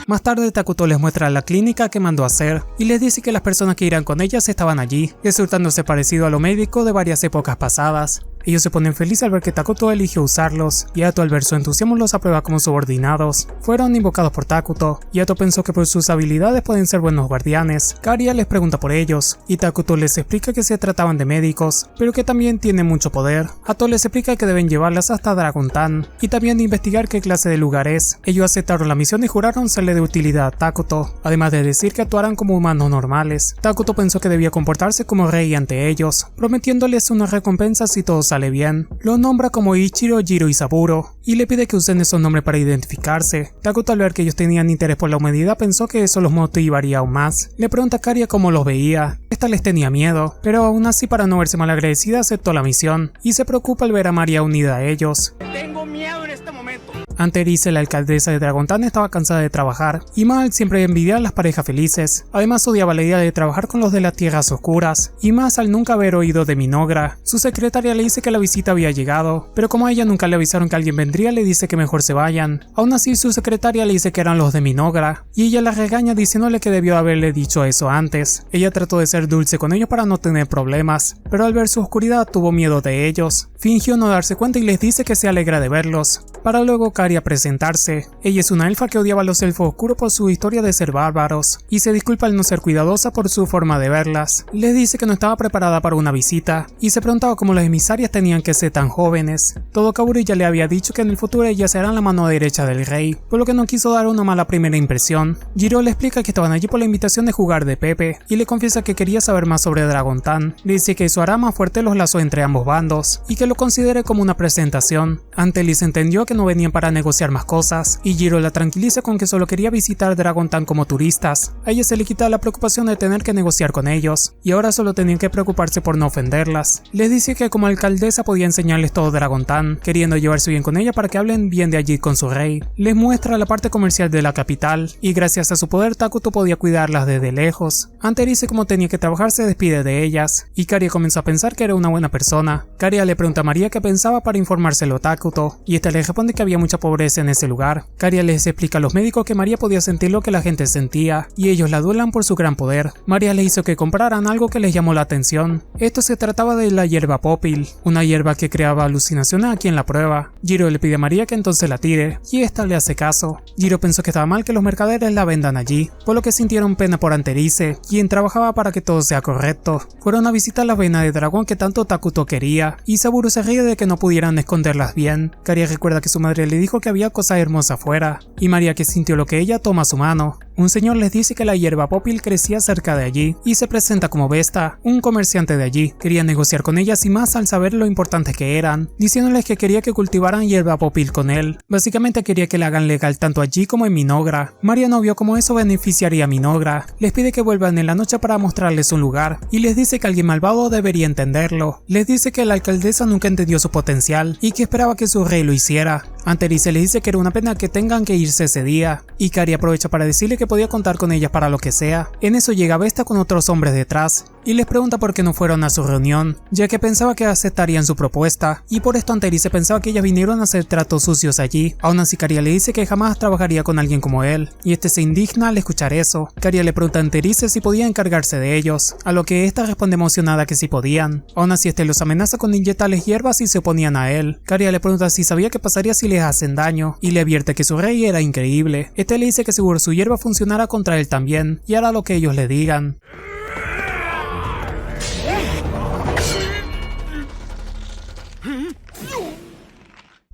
Más tarde Takuto les muestra la clínica que mandó a hacer y les dice que las personas que irán con ellas estaban allí, resultándose parecido a lo médico de varias épocas pasadas. Ellos se ponen felices al ver que Takuto eligió usarlos, y Ato al ver su entusiasmo los aprueba como subordinados. Fueron invocados por Takuto, y Ato pensó que por sus habilidades pueden ser buenos guardianes. Karia les pregunta por ellos, y Takuto les explica que se trataban de médicos, pero que también tienen mucho poder. Ato les explica que deben llevarlas hasta Dragontan, y también de investigar qué clase de lugar es. Ellos aceptaron la misión y juraron serle de utilidad a Takuto, además de decir que actuaran como humanos normales. Takuto pensó que debía comportarse como rey ante ellos, prometiéndoles una recompensa si todos sale bien. Lo nombra como Ichiro, Jiro y Saburo, y le pide que usen esos nombres para identificarse. Takuto al ver que ellos tenían interés por la humanidad pensó que eso los motivaría aún más. Le pregunta a Karia cómo los veía. Esta les tenía miedo, pero aún así para no verse malagradecida aceptó la misión, y se preocupa al ver a Maria unida a ellos. Tengo miedo en este momento. Anterice, la alcaldesa de Dragontan, estaba cansada de trabajar, y Mal siempre envidiaba a las parejas felices. Además odiaba la idea de trabajar con los de las tierras oscuras, y más al nunca haber oído de Minogra. Su secretaria le dice que la visita había llegado, pero como a ella nunca le avisaron que alguien vendría, le dice que mejor se vayan. Aún así su secretaria le dice que eran los de Minogra, y ella la regaña diciéndole que debió haberle dicho eso antes. Ella trató de ser dulce con ellos para no tener problemas, pero al ver su oscuridad tuvo miedo de ellos. fingió no darse cuenta y les dice que se alegra de verlos, para luego Caria presentarse. Ella es una elfa que odiaba a los elfos oscuros por su historia de ser bárbaros, y se disculpa al no ser cuidadosa por su forma de verlas. Les dice que no estaba preparada para una visita, y se preguntaba cómo las emisarias tenían que ser tan jóvenes. Todo Kaori ya le había dicho que en el futuro ellas serán la mano derecha del rey, por lo que no quiso dar una mala primera impresión. Jiro le explica que estaban allí por la invitación de jugar de Pepe, y le confiesa que quería saber más sobre Dragontan. Le dice que eso hará más fuerte los lazos entre ambos bandos, y que lo considere como una presentación. Antelis entendió que no venían para negociar más cosas, y Jiro la tranquiliza con que solo quería visitar Dragontan como turistas. A ella se le quita la preocupación de tener que negociar con ellos, y ahora solo tenían que preocuparse por no ofenderlas. Les dice que como alcaldesa podía enseñarles todo Dragontan, queriendo llevarse bien con ella para que hablen bien de allí con su rey. Les muestra la parte comercial de la capital, y gracias a su poder Takuto podía cuidarlas desde lejos. Antes dice cómo tenía que trabajar se despide de ellas, y Caria comenzó a pensar que era una buena persona. Caria le pregunta a María qué pensaba para informárselo a Takuto, y esta le responde que había mucha pobreza en ese lugar. Caria les explica a los médicos que María podía sentir lo que la gente sentía, y ellos la adulan por su gran poder. María les hizo que compraran algo que les llamó la atención. Esto se trataba de la hierba Popil, una hierba que creaba alucinaciones a quien la prueba. Jiro le pide a María que entonces la tire, y esta le hace caso. Jiro pensó que estaba mal que los mercaderes la vendan allí, por lo que sintieron pena por Anterice, quien trabajaba para que todo sea correcto. Fueron a visitar la vena de dragón que tanto Takuto quería, y Saburo se ríe de que no pudieran esconderlas bien. Caria recuerda que su madre le dijo que había cosas hermosas afuera, y María, que sintió lo que ella, toma su mano. Un señor les dice que la hierba Popil crecía cerca de allí, y se presenta como Vesta, un comerciante de allí. Quería negociar con ellas y más al saber lo importantes que eran, diciéndoles que quería que cultivaran hierba Popil con él. Básicamente quería que la hagan legal tanto allí como en Minogra. María no vio cómo eso beneficiaría a Minogra. Les pide que vuelvan en la noche para mostrarles un lugar, y les dice que alguien malvado debería entenderlo. Les dice que la alcaldesa nunca entendió su potencial, y que esperaba que su rey lo hiciera. Anterice le dice que era una pena que tengan que irse ese día, y Caria aprovecha para decirle que podía contar con ellas para lo que sea. En eso llega Vesta con otros hombres detrás, y les pregunta por qué no fueron a su reunión, ya que pensaba que aceptarían su propuesta, y por esto Anterice pensaba que ellas vinieron a hacer tratos sucios allí. Aún así Caria le dice que jamás trabajaría con alguien como él, y este se indigna al escuchar eso. Caria le pregunta a Anterice si podía encargarse de ellos, a lo que esta responde emocionada que sí podían. Aún así este los amenaza con inyectarles hierbas si se oponían a él. Caria le pregunta si sabía qué pasaría si les hacen daño, y le advierte que su rey era increíble. Este le dice que seguro su hierba funcionará contra él también, y hará lo que ellos le digan.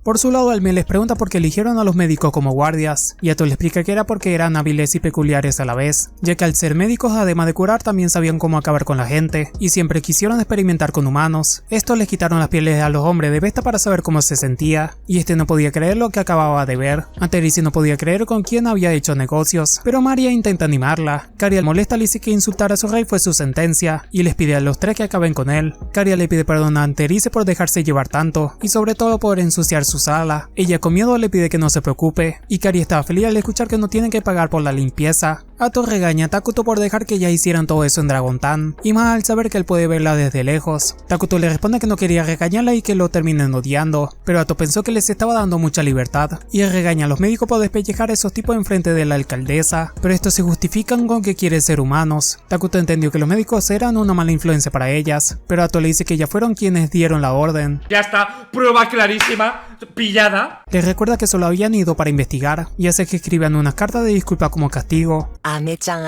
Por su lado, Alme les pregunta por qué eligieron a los médicos como guardias, y Ato le explica que era porque eran hábiles y peculiares a la vez, ya que al ser médicos, además de curar, también sabían cómo acabar con la gente, y siempre quisieron experimentar con humanos. Estos les quitaron las pieles a los hombres de Vesta para saber cómo se sentía, y este no podía creer lo que acababa de ver. Anterice no podía creer con quién había hecho negocios, pero María intenta animarla. Caria molesta, le dice que insultar a su rey fue su sentencia, y les pide a los tres que acaben con él. Caria le pide perdón a Anterice por dejarse llevar tanto, y sobre todo por ensuciar su sala. Ella con miedo le pide que no se preocupe, y Caria estaba feliz al escuchar que no tienen que pagar por la limpieza. Ato regaña a Takuto por dejar que ya hicieran todo eso en Dragontan, y más al saber que él puede verla desde lejos. Takuto le responde que no quería regañarla y que lo terminen odiando, pero Ato pensó que les estaba dando mucha libertad, y regaña a los médicos por despellejar a esos tipos enfrente de la alcaldesa, pero estos se justifican con que quieren ser humanos. Takuto entendió que los médicos eran una mala influencia para ellas, pero Ato le dice que ellas fueron quienes dieron la orden. Ya está, prueba clarísima, pillada. Les recuerda que solo habían ido para investigar, y hace que escriban unas cartas de disculpa como castigo. ありがとう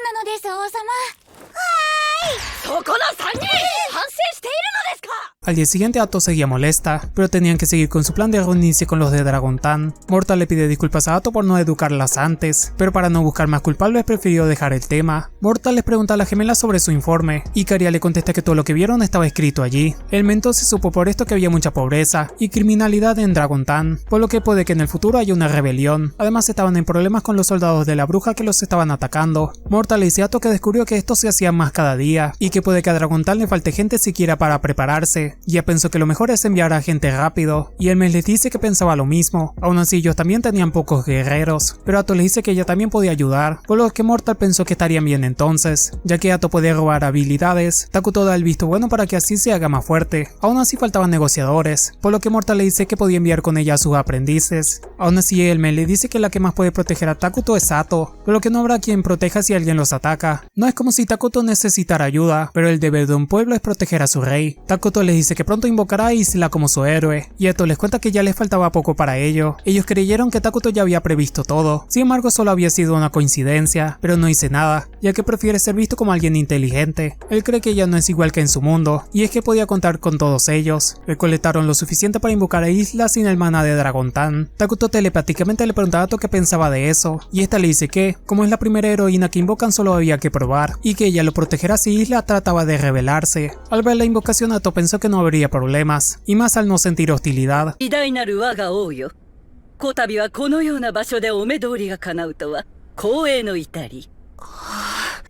なのです王様。そこの3人反省しているのですか。 Al día siguiente Ato seguía molesta, pero tenían que seguir con su plan de reunirse con los de Dragontan. Mortal le pide disculpas a Ato por no educarlas antes, pero para no buscar más culpables prefirió dejar el tema. Mortal les pregunta a las gemelas sobre su informe, y Caria le contesta que todo lo que vieron estaba escrito allí. El entonces supo por esto que había mucha pobreza y criminalidad en Dragontan, por lo que puede que en el futuro haya una rebelión. Además estaban en problemas con los soldados de la bruja que los estaban atacando. Mortal le dice a Ato que descubrió que esto se hacía más cada día, y que puede que a Dragontan le falte gente siquiera para prepararse. Ya pensó que lo mejor es enviar a gente rápido, y Hermes les dice que pensaba lo mismo. Aún así ellos también tenían pocos guerreros, pero Ato le dice que ella también podía ayudar, por lo que Mortal pensó que estarían bien entonces, ya que Ato podía robar habilidades. Takuto da el visto bueno para que así se haga más fuerte. Aún así faltaban negociadores, por lo que Mortal le dice que podía enviar con ella a sus aprendices. Aún así Hermes le dice que la que más puede proteger a Takuto es Ato, por lo que no habrá quien proteja si alguien los ataca. No es como si Takuto necesitara ayuda, pero el deber de un pueblo es proteger a su rey. Takuto Takuto les dice que pronto invocará a Isla como su héroe, y Ato les cuenta que ya les faltaba poco para ello. Ellos creyeron que Takuto ya había previsto todo, sin embargo solo había sido una coincidencia, pero no dice nada, ya que prefiere ser visto como alguien inteligente. Él cree que ella no es igual que en su mundo, y es que podía contar con todos ellos. Recolectaron lo suficiente para invocar a Isla sin el mana de Dragon Tan. Takuto telepáticamente le pregunta a Ato qué pensaba de eso, y esta le dice que, como es la primera heroína que invocan, solo había que probar, y que ella lo protegerá si Isla trataba de rebelarse. Al ver la invocación, Ato pensó que no habría problemas, y más al no sentir hostilidad. 偉大なる我が王よ。こたびはこのような場所でお目通りが叶うとは光栄の至り。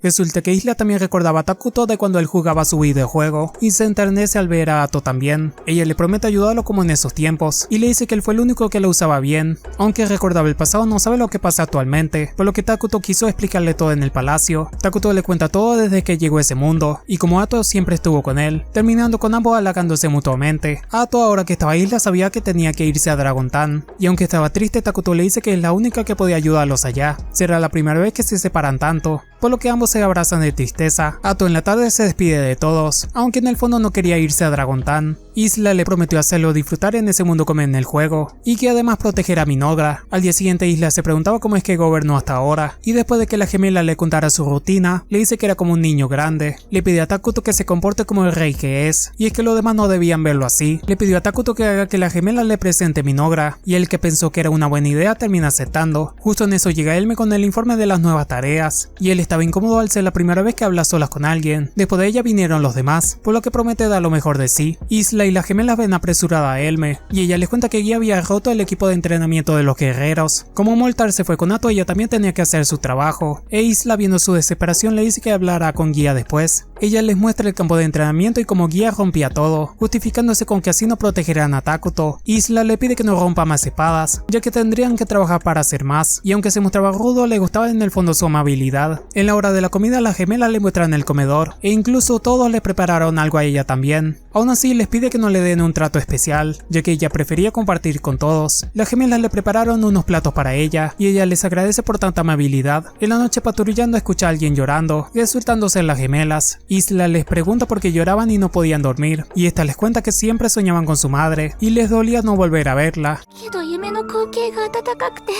Resulta que Isla también recordaba a Takuto de cuando él jugaba su videojuego, y se enternece al ver a Ato también. Ella le promete ayudarlo como en esos tiempos, y le dice que él fue el único que lo usaba bien. Aunque recordaba el pasado, no sabe lo que pasa actualmente, por lo que Takuto quiso explicarle todo en el palacio. Takuto le cuenta todo desde que llegó a ese mundo, y como Ato siempre estuvo con él, terminando con ambos halagándose mutuamente. Ato, ahora que estaba Isla, sabía que tenía que irse a Dragon Tan, y aunque estaba triste, Takuto le dice que es la única que podía ayudarlos allá. Será la primera vez que se separan tanto, por lo que ambos se abrazan de tristeza. Ato en la tarde se despide de todos, aunque en el fondo no quería irse a Dragon Tan. Isla le prometió hacerlo disfrutar en ese mundo como en el juego, y que además protegerá a Minogra. Al día siguiente Isla se preguntaba cómo es que gobernó hasta ahora, y después de que la gemela le contara su rutina, le dice que era como un niño grande. Le pide a Takuto que se comporte como el rey que es, y es que los demás no debían verlo así. Le pidió a Takuto que haga que la gemela le presente Minogra, y él, que pensó que era una buena idea, termina aceptando. Justo en eso llega Elme con el informe de las nuevas tareas, y él estaba incómodo al ser la primera vez que habla solas con alguien. Después de ella vinieron los demás, por lo que promete dar lo mejor de sí. Isla y las gemelas ven apresurada a Elme, y ella les cuenta que Guía había roto el equipo de entrenamiento de los guerreros. Como Moltar se fue con Ato, ella también tenía que hacer su trabajo, e Isla, viendo su desesperación, le dice que hablará con Guía después. Ella les muestra el campo de entrenamiento y cómo Guía rompía todo, justificándose con que así no protegerán a Takuto. Isla le pide que no rompa más espadas, ya que tendrían que trabajar para hacer más, y aunque se mostraba rudo, le gustaba en el fondo su amabilidad. En la hora de la comida, las gemelas le muestran el comedor, e incluso todos le prepararon algo a ella también. Aún así, les pide que no le den un trato especial, ya que ella prefería compartir con todos. Las gemelas le prepararon unos platos para ella, y ella les agradece por tanta amabilidad. En la noche, patrullando, escucha a alguien llorando, resultando ser las gemelas. Isla les pregunta por qué lloraban y no podían dormir, y esta les cuenta que siempre soñaban con su madre, y les dolía no volver a verla. けど夢の光景が温かくて、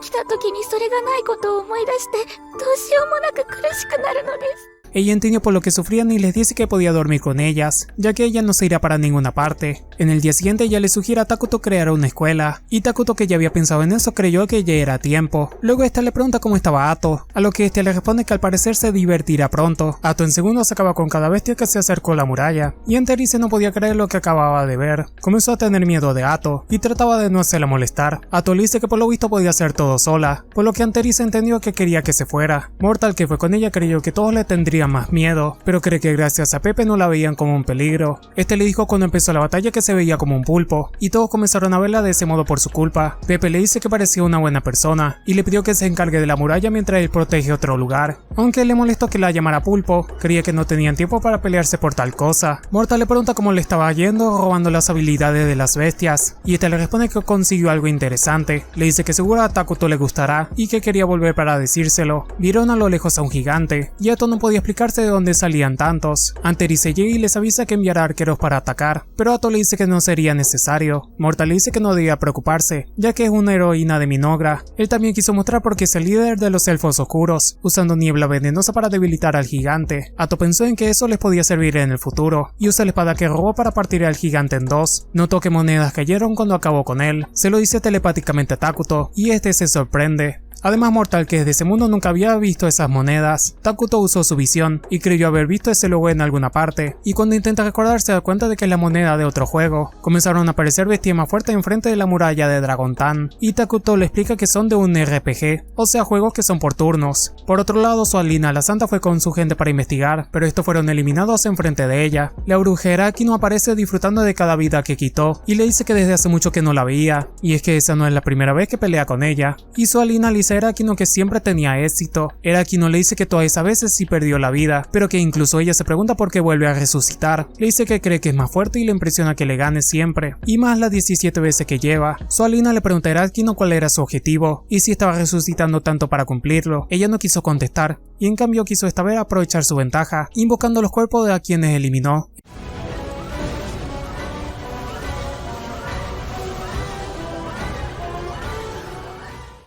起きた時にそれがないことを思い出してどうしようもなく苦しくなるのです。 Ella entendió por lo que sufrían y les dice que podía dormir con ellas, ya que ella no se irá para ninguna parte. En el día siguiente ella le sugiere a Takuto crear una escuela, y Takuto, que ya había pensado en eso, creyó que ya era tiempo. Luego esta le pregunta cómo estaba Ato, a lo que este le responde que al parecer se divertirá pronto. Ato en segundos acaba con cada bestia que se acercó a la muralla, y Enterice no podía creer lo que acababa de ver. Comenzó a tener miedo de Ato, y trataba de no hacerla molestar. Ato le dice que por lo visto podía hacer todo sola, por lo que Enterice entendió que quería que se fuera. Mortal, que fue con ella, creyó que todos le tendrían más miedo, pero cree que gracias a Pepe no la veían como un peligro. Este le dijo cuando empezó la batalla que se veía como un pulpo, y todos comenzaron a verla de ese modo por su culpa. Pepe le dice que parecía una buena persona, y le pidió que se encargue de la muralla mientras él protege otro lugar. Aunque le molestó que la llamara pulpo, creía que no tenían tiempo para pelearse por tal cosa. Mortal le pregunta cómo le estaba yendo robando las habilidades de las bestias, y este le responde que consiguió algo interesante. Le dice que seguro a Takuto le gustará, y que quería volver para decírselo. Vieron a lo lejos a un gigante, y Ato no podía explicarse de dónde salían tantos. Enterice llega y les avisa que enviará arqueros para atacar, pero Ato le dice que no sería necesario. Mortal le dice que no debía preocuparse, ya que es una heroína de Minogra. Él también quiso mostrar por qué es el líder de los elfos oscuros, usando niebla venenosa para debilitar al gigante. Ato pensó en que eso les podía servir en el futuro, y usa la espada que robó para partir al gigante en dos. Notó que monedas cayeron cuando acabó con él. Se lo dice telepáticamente a Takuto, y este se sorprende. Además, Mortal, que desde ese mundo nunca había visto esas monedas. Takuto usó su visión y creyó haber visto ese logo en alguna parte, y cuando intenta recordar se da cuenta de que es la moneda de otro juego. Comenzaron a aparecer bestias más fuertes enfrente de la muralla de Dragon Tan, y Takuto le explica que son de un RPG, o sea, juegos que son por turnos. Por otro lado, su Alina la Santa fue con su gente para investigar, pero estos fueron eliminados enfrente de ella. La brujera aquí no aparece disfrutando de cada vida que quitó, y le dice que desde hace mucho que no la veía, y es que esa no es la primera vez que pelea con ella. Y su Alina le dice a Erakino que siempre tenía éxito. Erakino le dice que todas esas veces sí perdió la vida, pero que incluso ella se pregunta por qué vuelve a resucitar. Le dice que cree que es más fuerte y le impresiona que le gane siempre, y más las 17 veces que lleva. Su Alina le pregunta a Erakino cuál era su objetivo, y si estaba resucitando tanto para cumplirlo. Ella no quiso contestar, y en cambio quiso esta vez aprovechar su ventaja, invocando los cuerpos de a quienes eliminó.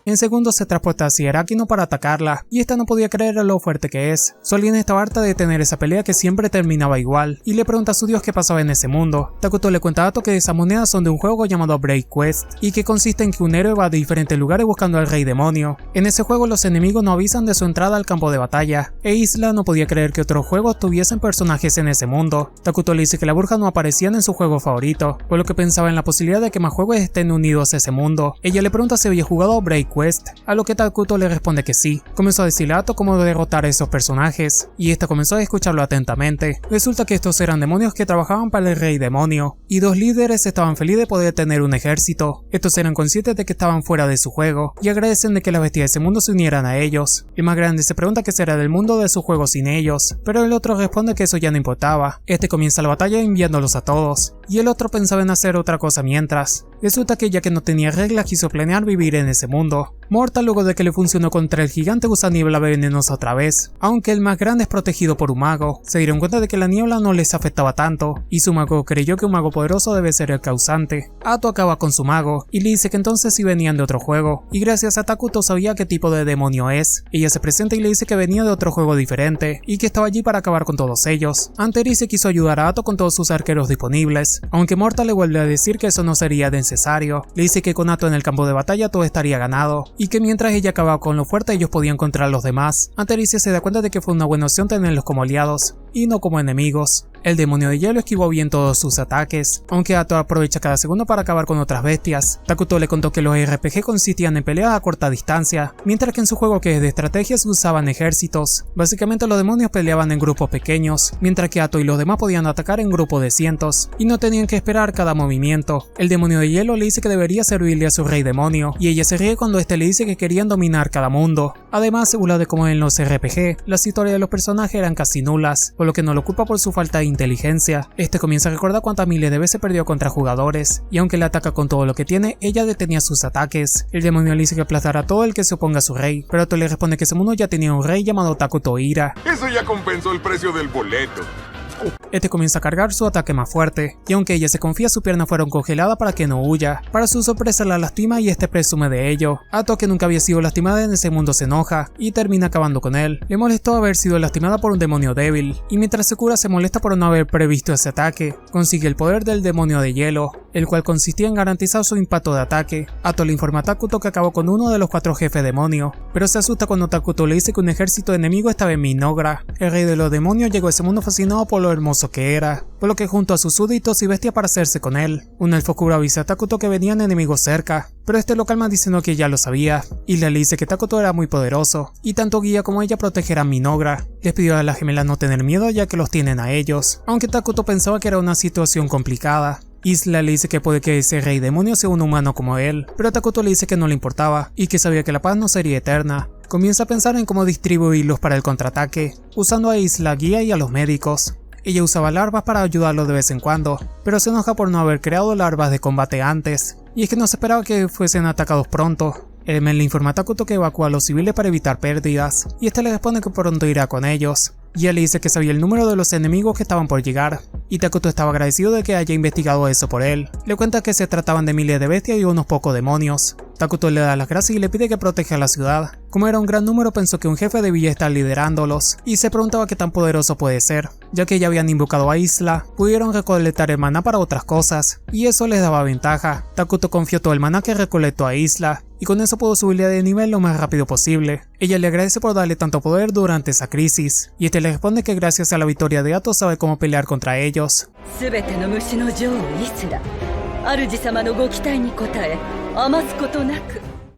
En segundos se transporta hacia Arakino para atacarla, y esta no podía creer lo fuerte que es. Su alien estaba harta de tener esa pelea que siempre terminaba igual, y le pregunta a su dios qué pasaba en ese mundo. Takuto le cuenta a Ato que esas monedas son de un juego llamado Break Quest, y que consiste en que un héroe va a diferentes lugares buscando al rey demonio. En ese juego los enemigos no avisan de su entrada al campo de batalla, e Isla no podía creer que otros juegos tuviesen personajes en ese mundo. Takuto le dice que las brujas no aparecían en su juego favorito, por lo que pensaba en la posibilidad de que más juegos estén unidos a ese mundo. Ella le pregunta si había jugado Break Quest, a lo que Takuto le responde que sí. Comenzó a decirle a Ato cómo derrotar a esos personajes, y esta comenzó a escucharlo atentamente. Resulta que estos eran demonios que trabajaban para el rey demonio, y dos líderes estaban felices de poder tener un ejército. Estos eran conscientes de que estaban fuera de su juego, y agradecen de que las bestias de ese mundo se unieran a ellos. El más grande se pregunta qué será del mundo de su juego sin ellos, pero el otro responde que eso ya no importaba. Este comienza la batalla enviándolos a todos, y el otro pensaba en hacer otra cosa mientras. Resulta que ya que no tenía reglas quiso planear vivir en ese mundo. Mortal, luego de que le funcionó contra el gigante, usa niebla venenosa otra vez. Aunque el más grande es protegido por un mago, se dieron cuenta de que la niebla no les afectaba tanto, y su mago creyó que un mago poderoso debe ser el causante. Ato acaba con su mago, y le dice que entonces sí venían de otro juego, y gracias a Takuto sabía qué tipo de demonio es. Ella se presenta y le dice que venía de otro juego diferente, y que estaba allí para acabar con todos ellos. Anterise quiso ayudar a Ato con todos sus arqueros disponibles, aunque Mortal le vuelve a decir que eso no sería necesario. Le dice que con Ato en el campo de batalla todo estaría ganado, y que mientras ella acababa con lo fuerte ellos podían contra los demás. Anterise se da cuenta de que fue una buena opción tenerlos como aliados, y no como enemigos. El demonio de hielo esquivó bien todos sus ataques, aunque Ato aprovecha cada segundo para acabar con otras bestias. Takuto le contó que los RPG consistían en peleas a corta distancia, mientras que en su juego que es de estrategias usaban ejércitos. Básicamente los demonios peleaban en grupos pequeños, mientras que Ato y los demás podían atacar en grupos de cientos, y no tenían que esperar cada movimiento. El demonio de hielo le dice que debería servirle a su rey demonio, y ella se ríe cuando este le dice que querían dominar cada mundo. Además, se burla de cómo en los RPG, las historias de los personajes eran casi nulas, por lo que no lo culpa por su falta de inteligencia. Este comienza a recordar cuántas miles de veces perdió contra jugadores, y aunque le ataca con todo lo que tiene, ella detenía sus ataques. El demonio le dice que aplastará a todo el que se oponga a su rey, pero Ato le responde que ese mundo ya tenía un rey llamado Takuto Ira. Eso ya compensó el precio del boleto. Este comienza a cargar su ataque más fuerte, y aunque ella se confía, sus piernas fueron congeladas para que no huya. Para su sorpresa la lastima y este presume de ello. Ato, que nunca había sido lastimada en ese mundo, se enoja y termina acabando con él. Le molestó haber sido lastimada por un demonio débil, y mientras se cura se molesta por no haber previsto ese ataque. Consigue el poder del demonio de hielo, el cual consistía en garantizar su impacto de ataque. Ato le informa a Takuto que acabó con uno de los 4 jefes demonio, pero se asusta cuando Takuto le dice que un ejército enemigo estaba en Minogra. El rey de los demonios llegó a ese mundo fascinado por lo hermoso que era, por lo que junto a sus súbditos y bestias para hacerse con él. Un elfo oscuro avisa a Takuto que venían enemigos cerca, pero este lo calma diciendo que ya lo sabía, y le dice que Takuto era muy poderoso, y tanto Guía como ella protegerán Minogra. Les pidió a las gemelas no tener miedo ya que los tienen a ellos, aunque Takuto pensaba que era una situación complicada. Isla le dice que puede que ese rey demonio sea un humano como él, pero Takuto le dice que no le importaba, y que sabía que la paz no sería eterna. Comienza a pensar en cómo distribuirlos para el contraataque, usando a Isla, Guía y a los médicos. Ella usaba larvas para ayudarlo de vez en cuando, pero se enoja por no haber creado larvas de combate antes, y es que no se esperaba que fuesen atacados pronto. El men le informa a Takuto que evacúa a los civiles para evitar pérdidas, y este le responde que pronto irá con ellos. Y él le dice que sabía el número de los enemigos que estaban por llegar, y Takuto estaba agradecido de que haya investigado eso por él. Le cuenta que se trataban de miles de bestias y unos pocos demonios. Takuto le da las gracias y le pide que proteja la ciudad. Como era un gran número, pensó que un jefe debía estar liderándolos, y se preguntaba qué tan poderoso puede ser. Ya que ya habían invocado a Isla, pudieron recolectar el maná para otras cosas, y eso les daba ventaja. Takuto confió todo el maná que recolectó a Isla, y con eso pudo subirle de nivel lo más rápido posible. Ella le agradece por darle tanto poder durante esa crisis, y este le responde que gracias a la victoria de Ato sabe cómo pelear contra ellos.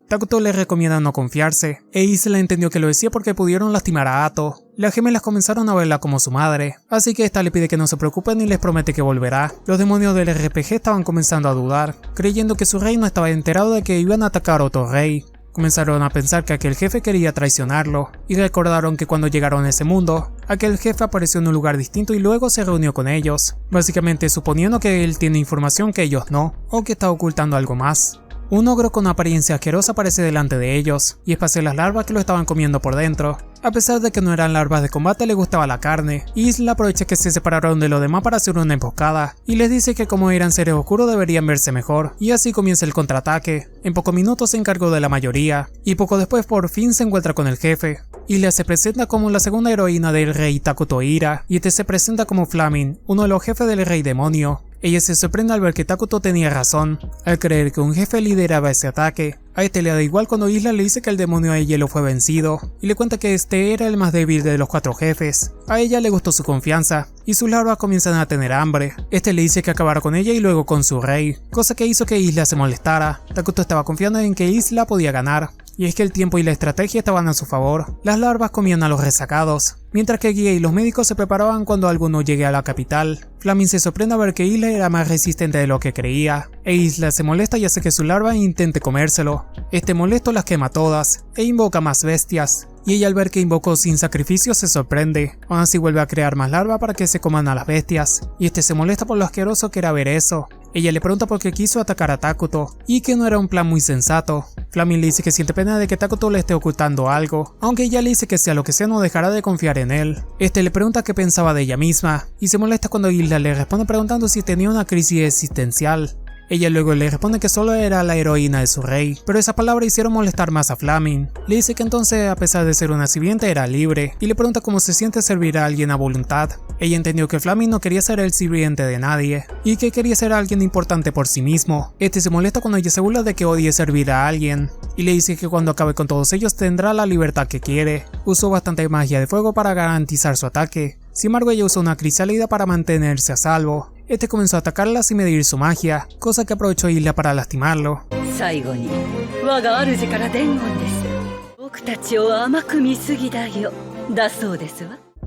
Takuto le recomienda no confiarse, e Isla entendió que lo decía porque pudieron lastimar a Ato. Las gemelas comenzaron a verla como su madre, así que esta le pide que no se preocupen y les promete que volverá. Los demonios del RPG estaban comenzando a dudar, creyendo que su rey no estaba enterado de que iban a atacar a otro rey. Comenzaron a pensar que aquel jefe quería traicionarlo, y recordaron que cuando llegaron a ese mundo, aquel jefe apareció en un lugar distinto y luego se reunió con ellos, básicamente suponiendo que él tiene información que ellos no, o que está ocultando algo más. Un ogro con apariencia asquerosa aparece delante de ellos, y espacea las larvas que lo estaban comiendo por dentro. A pesar de que no eran larvas de combate, le gustaba la carne. Isla aprovecha que se separaron de los demás para hacer una emboscada y les dice que como eran seres oscuros deberían verse mejor, y así comienza el contraataque. En pocos minutos se encargó de la mayoría y poco después por fin se encuentra con el jefe. Isla se presenta como la segunda heroína del rey Takuto Ira y este se presenta como Flaming, uno de los jefes del rey demonio. Ella se sorprende al ver que Takuto tenía razón, al creer que un jefe lideraba ese ataque. A este le da igual cuando Isla le dice que el demonio de hielo fue vencido, y le cuenta que este era el más débil de los 4 jefes. A ella le gustó su confianza, y sus larvas comienzan a tener hambre. Este le dice que acabara con ella y luego con su rey, cosa que hizo que Isla se molestara. Takuto estaba confiando en que Isla podía ganar, y es que el tiempo y la estrategia estaban a su favor. Las larvas comían a los resacados, mientras que Guía y los médicos se preparaban cuando alguno llegue a la capital. Flaming se sorprende a ver que Isla era más resistente de lo que creía, e Isla se molesta y hace que su larva intente comérselo. Este molesto las quema todas, e invoca más bestias, y ella al ver que invocó sin sacrificio se sorprende. Aún así vuelve a crear más larvas para que se coman a las bestias, y este se molesta por lo asqueroso que era ver eso. Ella le pregunta por qué quiso atacar a Takuto, y que no era un plan muy sensato. Flaming le dice que siente pena de que Takuto le esté ocultando algo, aunque ella le dice que sea lo que sea no dejará de confiar en él. Este le pregunta qué pensaba de ella misma, y se molesta cuando Isla le responde preguntando si tenía una crisis existencial. Ella luego le responde que solo era la heroína de su rey, pero esas palabras hicieron molestar más a Flaming. Le dice que entonces, a pesar de ser una sirvienta, era libre, y le pregunta cómo se siente servir a alguien a voluntad. Ella entendió que Flaming no quería ser el sirviente de nadie, y que quería ser alguien importante por sí mismo. Este se molesta cuando ella se burla de que odie servir a alguien, y le dice que cuando acabe con todos ellos tendrá la libertad que quiere. Usó bastante magia de fuego para garantizar su ataque. Sin embargo, ella usó una crisálida para mantenerse a salvo. Este comenzó a atacarla sin medir su magia, cosa que aprovechó Isla para lastimarlo.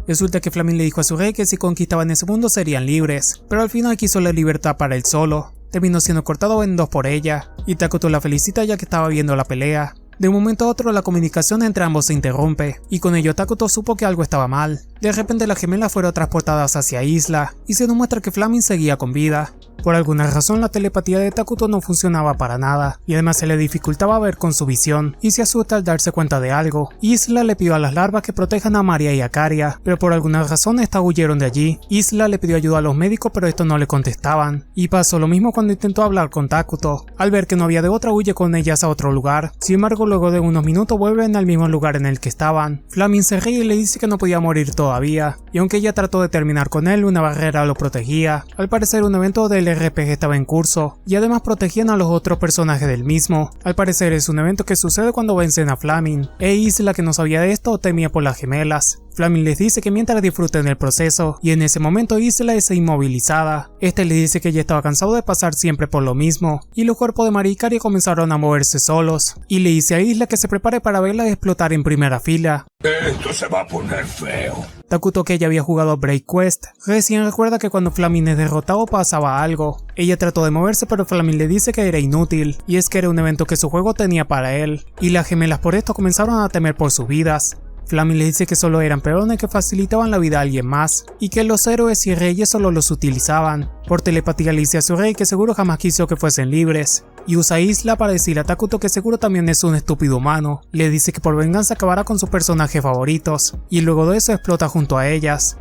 Resulta que Flaming le dijo a su rey que si conquistaban ese mundo serían libres, pero al final quiso la libertad para él solo. Terminó siendo cortado en 2 por ella, y Takuto la felicita ya que estaba viendo la pelea. De un momento a otro la comunicación entre ambos se interrumpe, y con ello Takuto supo que algo estaba mal. De repente las gemelas fueron transportadas hacia Isla, y se nos muestra que Flaming seguía con vida. Por alguna razón la telepatía de Takuto no funcionaba para nada, y además se le dificultaba ver con su visión, y se asusta al darse cuenta de algo. Isla le pidió a las larvas que protejan a Maria y a Karia, pero por alguna razón estas huyeron de allí. Isla le pidió ayuda a los médicos pero estos no le contestaban, y pasó lo mismo cuando intentó hablar con Takuto. Al ver que no había de otra huye con ellas a otro lugar, sin embargo luego de unos minutos vuelven al mismo lugar en el que estaban. Flaming se ríe y le dice que no podía morir todavía, y aunque ella trató de terminar con él, una barrera lo protegía. Al parecer un evento del RPG estaba en curso, y además protegían a los otros personajes del mismo. Al parecer es un evento que sucede cuando vencen a Flaming, e Isla, que no sabía de esto, temía por las gemelas. Flaming les dice que mientras disfruten el proceso, y en ese momento Isla es inmovilizada. Este le dice que ya estaba cansado de pasar siempre por lo mismo, y los cuerpos de Maria y Karia comenzaron a moverse solos, y le dice a Isla que se prepare para verla explotar en primera fila. Esto se va a poner feo. Takuto, que ya había jugado Break Quest, recién recuerda que cuando Flaming es derrotado pasaba algo. Ella trató de moverse pero Flaming le dice que era inútil, y es que era un evento que su juego tenía para él, y las gemelas por esto comenzaron a temer por sus vidas. Flaming le dice que solo eran peones que facilitaban la vida a alguien más, y que los héroes y reyes solo los utilizaban. Por telepatía le dice a su rey que seguro jamás quiso que fuesen libres, y usa a Isla para decirle a Takuto que seguro también es un estúpido humano. Le dice que por venganza acabará con sus personajes favoritos, y luego de eso explota junto a ellas.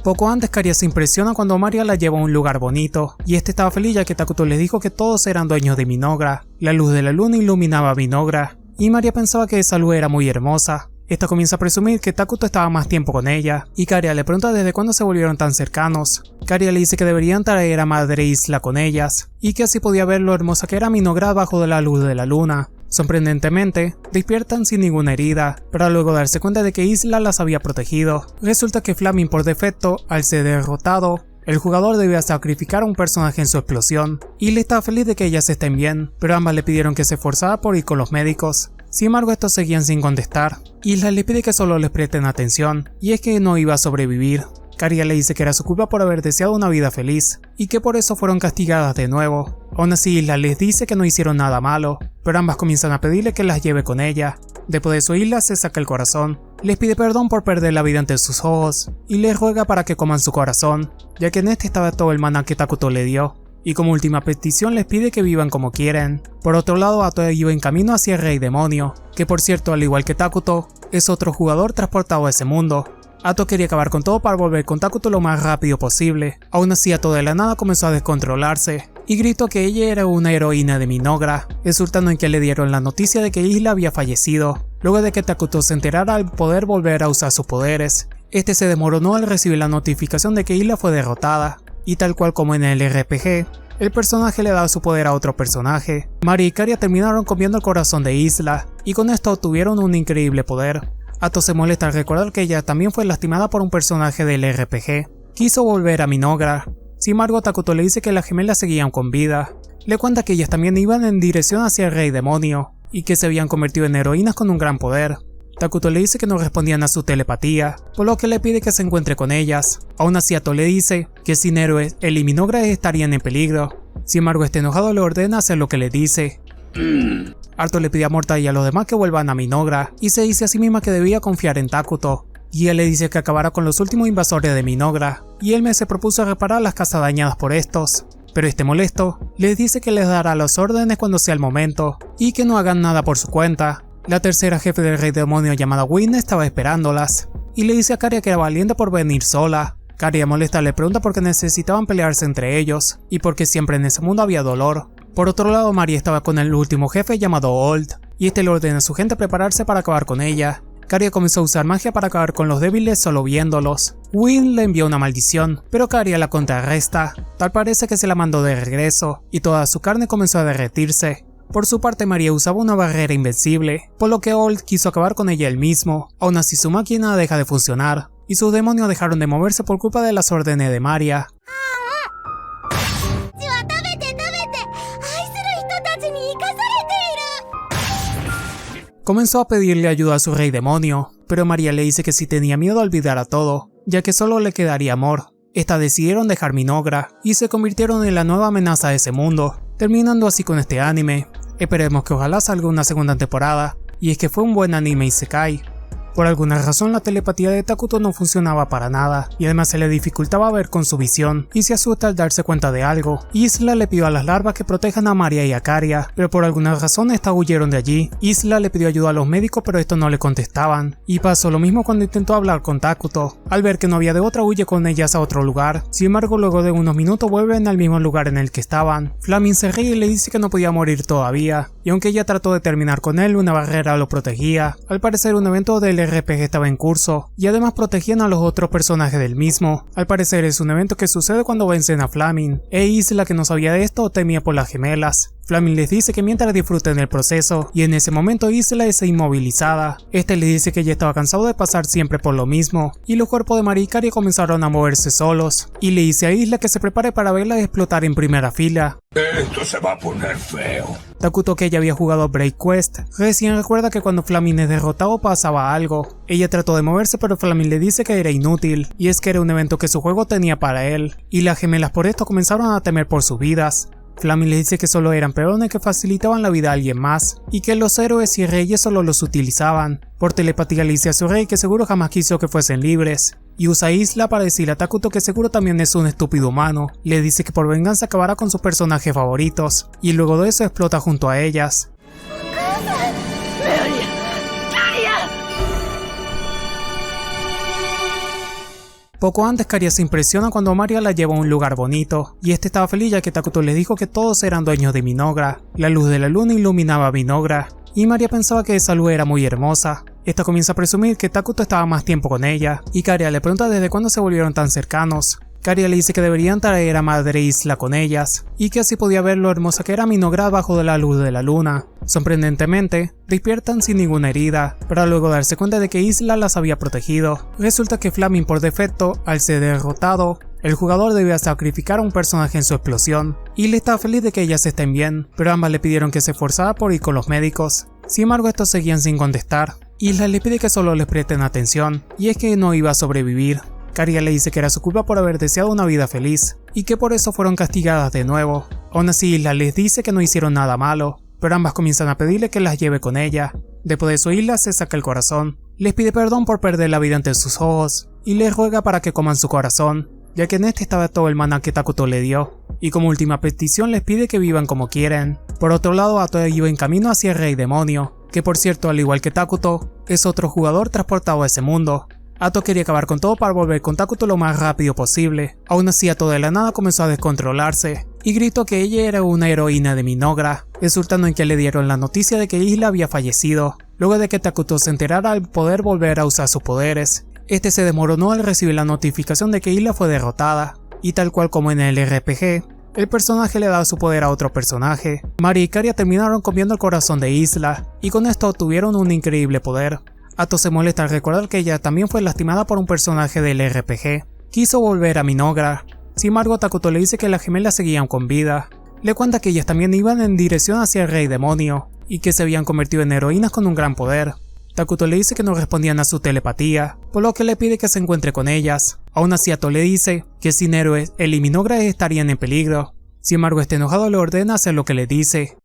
Poco antes Karia se impresiona cuando Maria la lleva a un lugar bonito, y este estaba feliz ya que Takuto les dijo que todos eran dueños de Minogra. La luz de la luna iluminaba a Minogra, y Maria pensaba que esa luz era muy hermosa. Esta comienza a presumir que Takuto estaba más tiempo con ella, y Karia le pregunta desde cuándo se volvieron tan cercanos. Karia le dice que deberían traer a Madre Isla con ellas, y que así podía ver lo hermosa que era Minogra bajo de la luz de la luna. Sorprendentemente, despiertan sin ninguna herida, para luego darse cuenta de que Isla las había protegido. Resulta que Flaming por defecto, al ser derrotado, el jugador debía sacrificar a un personaje en su explosión, y le estaba feliz de que ellas estén bien, pero ambas le pidieron que se esforzara por ir con los médicos. Sin embargo, estos seguían sin contestar. Isla le pide que solo les presten atención, y es que no iba a sobrevivir. Karia le dice que era su culpa por haber deseado una vida feliz, y que por eso fueron castigadas de nuevo. Aún así Isla les dice que no hicieron nada malo, pero ambas comienzan a pedirle que las lleve con ella. Después de eso Isla se saca el corazón, les pide perdón por perder la vida ante sus ojos, y les ruega para que coman su corazón, ya que en este estaba todo el maná que Takuto le dio. y como última petición les pide que vivan como quieren. Por otro lado, Ato iba en camino hacia el Rey Demonio, que por cierto, al igual que Takuto, es otro jugador transportado a ese mundo. Ato quería acabar con todo para volver con Takuto lo más rápido posible. Aún así, Ato de la nada comenzó a descontrolarse y gritó que ella era una heroína de Minogra, resultando en que le dieron la noticia de que Isla había fallecido. Luego de que Takuto se enterara al poder volver a usar sus poderes, este se desmoronó al recibir la notificación de que Isla fue derrotada, y tal cual como en el RPG, el personaje le da su poder a otro personaje. Mari y Karia terminaron comiendo el corazón de Isla, y con esto obtuvieron un increíble poder. Ato se molesta al recordar que ella también fue lastimada por un personaje del RPG. Quiso volver a Minogra. Sin embargo, Takuto le dice que las gemelas seguían con vida. Le cuenta que ellas también iban en dirección hacia el Rey Demonio, y que se habían convertido en heroínas con un gran poder. Takuto le dice que no respondían a su telepatía, por lo que le pide que se encuentre con ellas. Aún así, Ato le dice que sin héroes, él y Minogra estarían en peligro. Sin embargo, este enojado le ordena hacer lo que le dice. Ato le pide a Morta y a los demás que vuelvan a Minogra, y se dice a sí misma que debía confiar en Takuto. Y él le dice que acabará con los últimos invasores de Minogra, y él se propuso reparar las casas dañadas por estos. Pero este molesto les dice que les dará las órdenes cuando sea el momento, y que no hagan nada por su cuenta. La tercera jefe del Rey Demonio llamada Win estaba esperándolas, y le dice a Karia que era valiente por venir sola. Karia molesta le pregunta por qué necesitaban pelearse entre ellos, y por qué siempre en ese mundo había dolor. Por otro lado, Mari estaba con el último jefe llamado Old, y este le ordena a su gente prepararse para acabar con ella. Karia comenzó a usar magia para acabar con los débiles solo viéndolos. Win le envió una maldición, pero Karia la contrarresta. Tal parece que se la mandó de regreso, y toda su carne comenzó a derretirse. Por su parte, María usaba una barrera invencible, por lo que Old quiso acabar con ella él mismo. Aún así, su máquina deja de funcionar, y sus demonios dejaron de moverse por culpa de las órdenes de María. Comenzó a pedirle ayuda a su Rey Demonio, pero María le dice que si tenía miedo a olvidar a todo, ya que solo le quedaría amor. Estas decidieron dejar Minogra, y se convirtieron en la nueva amenaza de ese mundo, terminando así con este anime. Esperemos que ojalá salga una segunda temporada, y es que fue un buen anime isekai. Por alguna razón la telepatía de Takuto no funcionaba para nada, y además se le dificultaba ver con su visión, y se asusta al darse cuenta de algo. Isla le pidió a las larvas que protejan a Maria y a Karia, pero por alguna razón estas huyeron de allí. Isla le pidió ayuda a los médicos, pero estos no le contestaban, y pasó lo mismo cuando intentó hablar con Takuto. Al ver que no había de otra, huye con ellas a otro lugar. Sin embargo, luego de unos minutos vuelven al mismo lugar en el que estaban. Flaming se ríe y le dice que no podía morir todavía, y aunque ella trató de terminar con él, una barrera lo protegía. Al parecer un evento del RPG estaba en curso, y además protegían a los otros personajes del mismo. Al parecer es un evento que sucede cuando vencen a Flaming, e Isla, que no sabía de esto, temía por las gemelas. Flaming les dice que mientras disfruten el proceso, y en ese momento Isla es inmovilizada. Este le dice que ella estaba cansado de pasar siempre por lo mismo, y los cuerpos de Maria y Karia comenzaron a moverse solos, y le dice a Isla que se prepare para verla explotar en primera fila. Esto se va a poner feo. Takuto, que ella había jugado Break Quest, recién recuerda que cuando Flaming es derrotado pasaba algo. Ella trató de moverse, pero Flaming le dice que era inútil, y es que era un evento que su juego tenía para él, y las gemelas por esto comenzaron a temer por sus vidas. Flaming le dice que solo eran peones que facilitaban la vida a alguien más, y que los héroes y reyes solo los utilizaban. Por telepatía le dice a su rey que seguro jamás quiso que fuesen libres, y usa Isla para decirle a Takuto que seguro también es un estúpido humano. Le dice que por venganza acabará con sus personajes favoritos, y luego de eso explota junto a ellas. Poco antes, Karia se impresiona cuando Maria la lleva a un lugar bonito, y este estaba feliz ya que Takuto le dijo que todos eran dueños de Minogra. La luz de la luna iluminaba a Minogra, y Maria pensaba que esa luz era muy hermosa. Esta comienza a presumir que Takuto estaba más tiempo con ella, y Karia le pregunta desde cuándo se volvieron tan cercanos. Karia le dice que deberían traer a Madre Isla con ellas, y que así podía ver lo hermosa que era Minogra bajo de la luz de la luna. Sorprendentemente, despiertan sin ninguna herida, para luego darse cuenta de que Isla las había protegido. Resulta que Flaming por defecto, al ser derrotado, el jugador debía sacrificar a un personaje en su explosión, y le está feliz de que ellas estén bien, pero ambas le pidieron que se esforzara por ir con los médicos. Sin embargo, estos seguían sin contestar. Isla le pide que solo les presten atención, y es que no iba a sobrevivir. Karia le dice que era su culpa por haber deseado una vida feliz, y que por eso fueron castigadas de nuevo. Aún así, Isla les dice que no hicieron nada malo, pero ambas comienzan a pedirle que las lleve con ella. Después de eso, Isla se saca el corazón, les pide perdón por perder la vida ante sus ojos, y les ruega para que coman su corazón, ya que en este estaba todo el maná que Takuto le dio. y como última petición les pide que vivan como quieren. Por otro lado, Ato iba en camino hacia el Rey Demonio, que por cierto, al igual que Takuto, es otro jugador transportado a ese mundo. Ato quería acabar con todo para volver con Takuto lo más rápido posible. Aún así, Ato de la nada comenzó a descontrolarse y gritó que ella era una heroína de Minogra, resultando en que le dieron la noticia de que Isla había fallecido. Luego de que Takuto se enterara al poder volver a usar sus poderes, este se desmoronó al recibir la notificación de que Isla fue derrotada, y tal cual como en el RPG, el personaje le da su poder a otro personaje. Mari y Karia terminaron comiendo el corazón de Isla, y con esto obtuvieron un increíble poder. Ato se molesta al recordar que ella también fue lastimada por un personaje del RPG. Quiso volver a Minogra, sin embargo Takuto le dice que las gemelas seguían con vida. Le cuenta que ellas también iban en dirección hacia el Rey Demonio, y que se habían convertido en heroínas con un gran poder. Takuto le dice que no respondían a su telepatía, por lo que le pide que se encuentre con ellas. Aún así Ato le dice que sin héroes él y Minogra estarían en peligro. Sin embargo, este enojado le ordena hacer lo que le dice.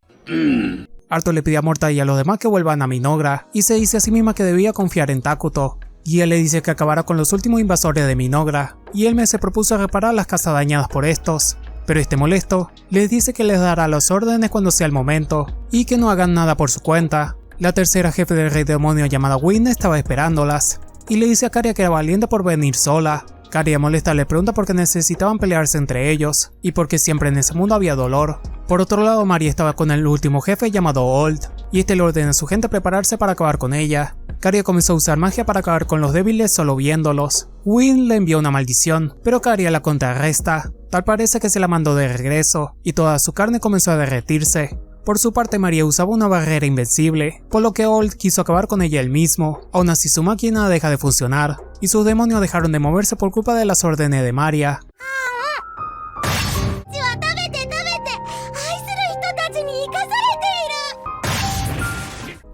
Ato le pide a Morta y a los demás que vuelvan a Minogra, y se dice a sí misma que debía confiar en Takuto. Y él le dice que acabará con los últimos invasores de Minogra, y él se propuso reparar las casas dañadas por estos. Pero este molesto les dice que les dará las órdenes cuando sea el momento, y que no hagan nada por su cuenta. La tercera jefe del Rey Demonio llamada Win estaba esperándolas, y le dice a Karia que era valiente por venir sola. Karia molesta le pregunta por qué necesitaban pelearse entre ellos, y porque siempre en ese mundo había dolor. Por otro lado, Mari estaba con el último jefe llamado Old, y este le ordena a su gente prepararse para acabar con ella. Karia comenzó a usar magia para acabar con los débiles solo viéndolos. Win le envió una maldición, pero Karia la contrarresta. Tal parece que se la mandó de regreso, y toda su carne comenzó a derretirse. Por su parte, María usaba una barrera invencible, por lo que Old quiso acabar con ella él mismo. Aún así su máquina deja de funcionar, y sus demonios dejaron de moverse por culpa de las órdenes de María.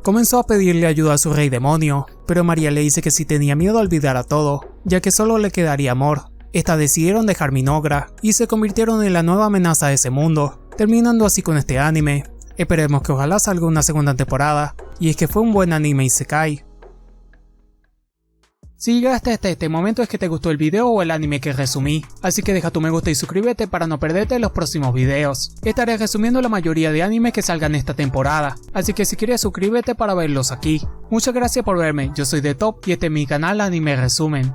Comenzó a pedirle ayuda a su Rey Demonio, pero María le dice que si tenía miedo a olvidar a todo, ya que solo le quedaría amor. Estas decidieron dejar Minogra, y se convirtieron en la nueva amenaza de ese mundo, terminando así con este anime. Esperemos que ojalá salga una segunda temporada, y es que fue un buen anime isekai. Si llegaste hasta este momento es que te gustó el video o el anime que resumí, así que deja tu me gusta y suscríbete para no perderte los próximos videos. Estaré resumiendo la mayoría de animes que salgan esta temporada, así que si quieres suscríbete para verlos aquí. Muchas gracias por verme, yo soy The Top y este es mi canal Anime Resumen.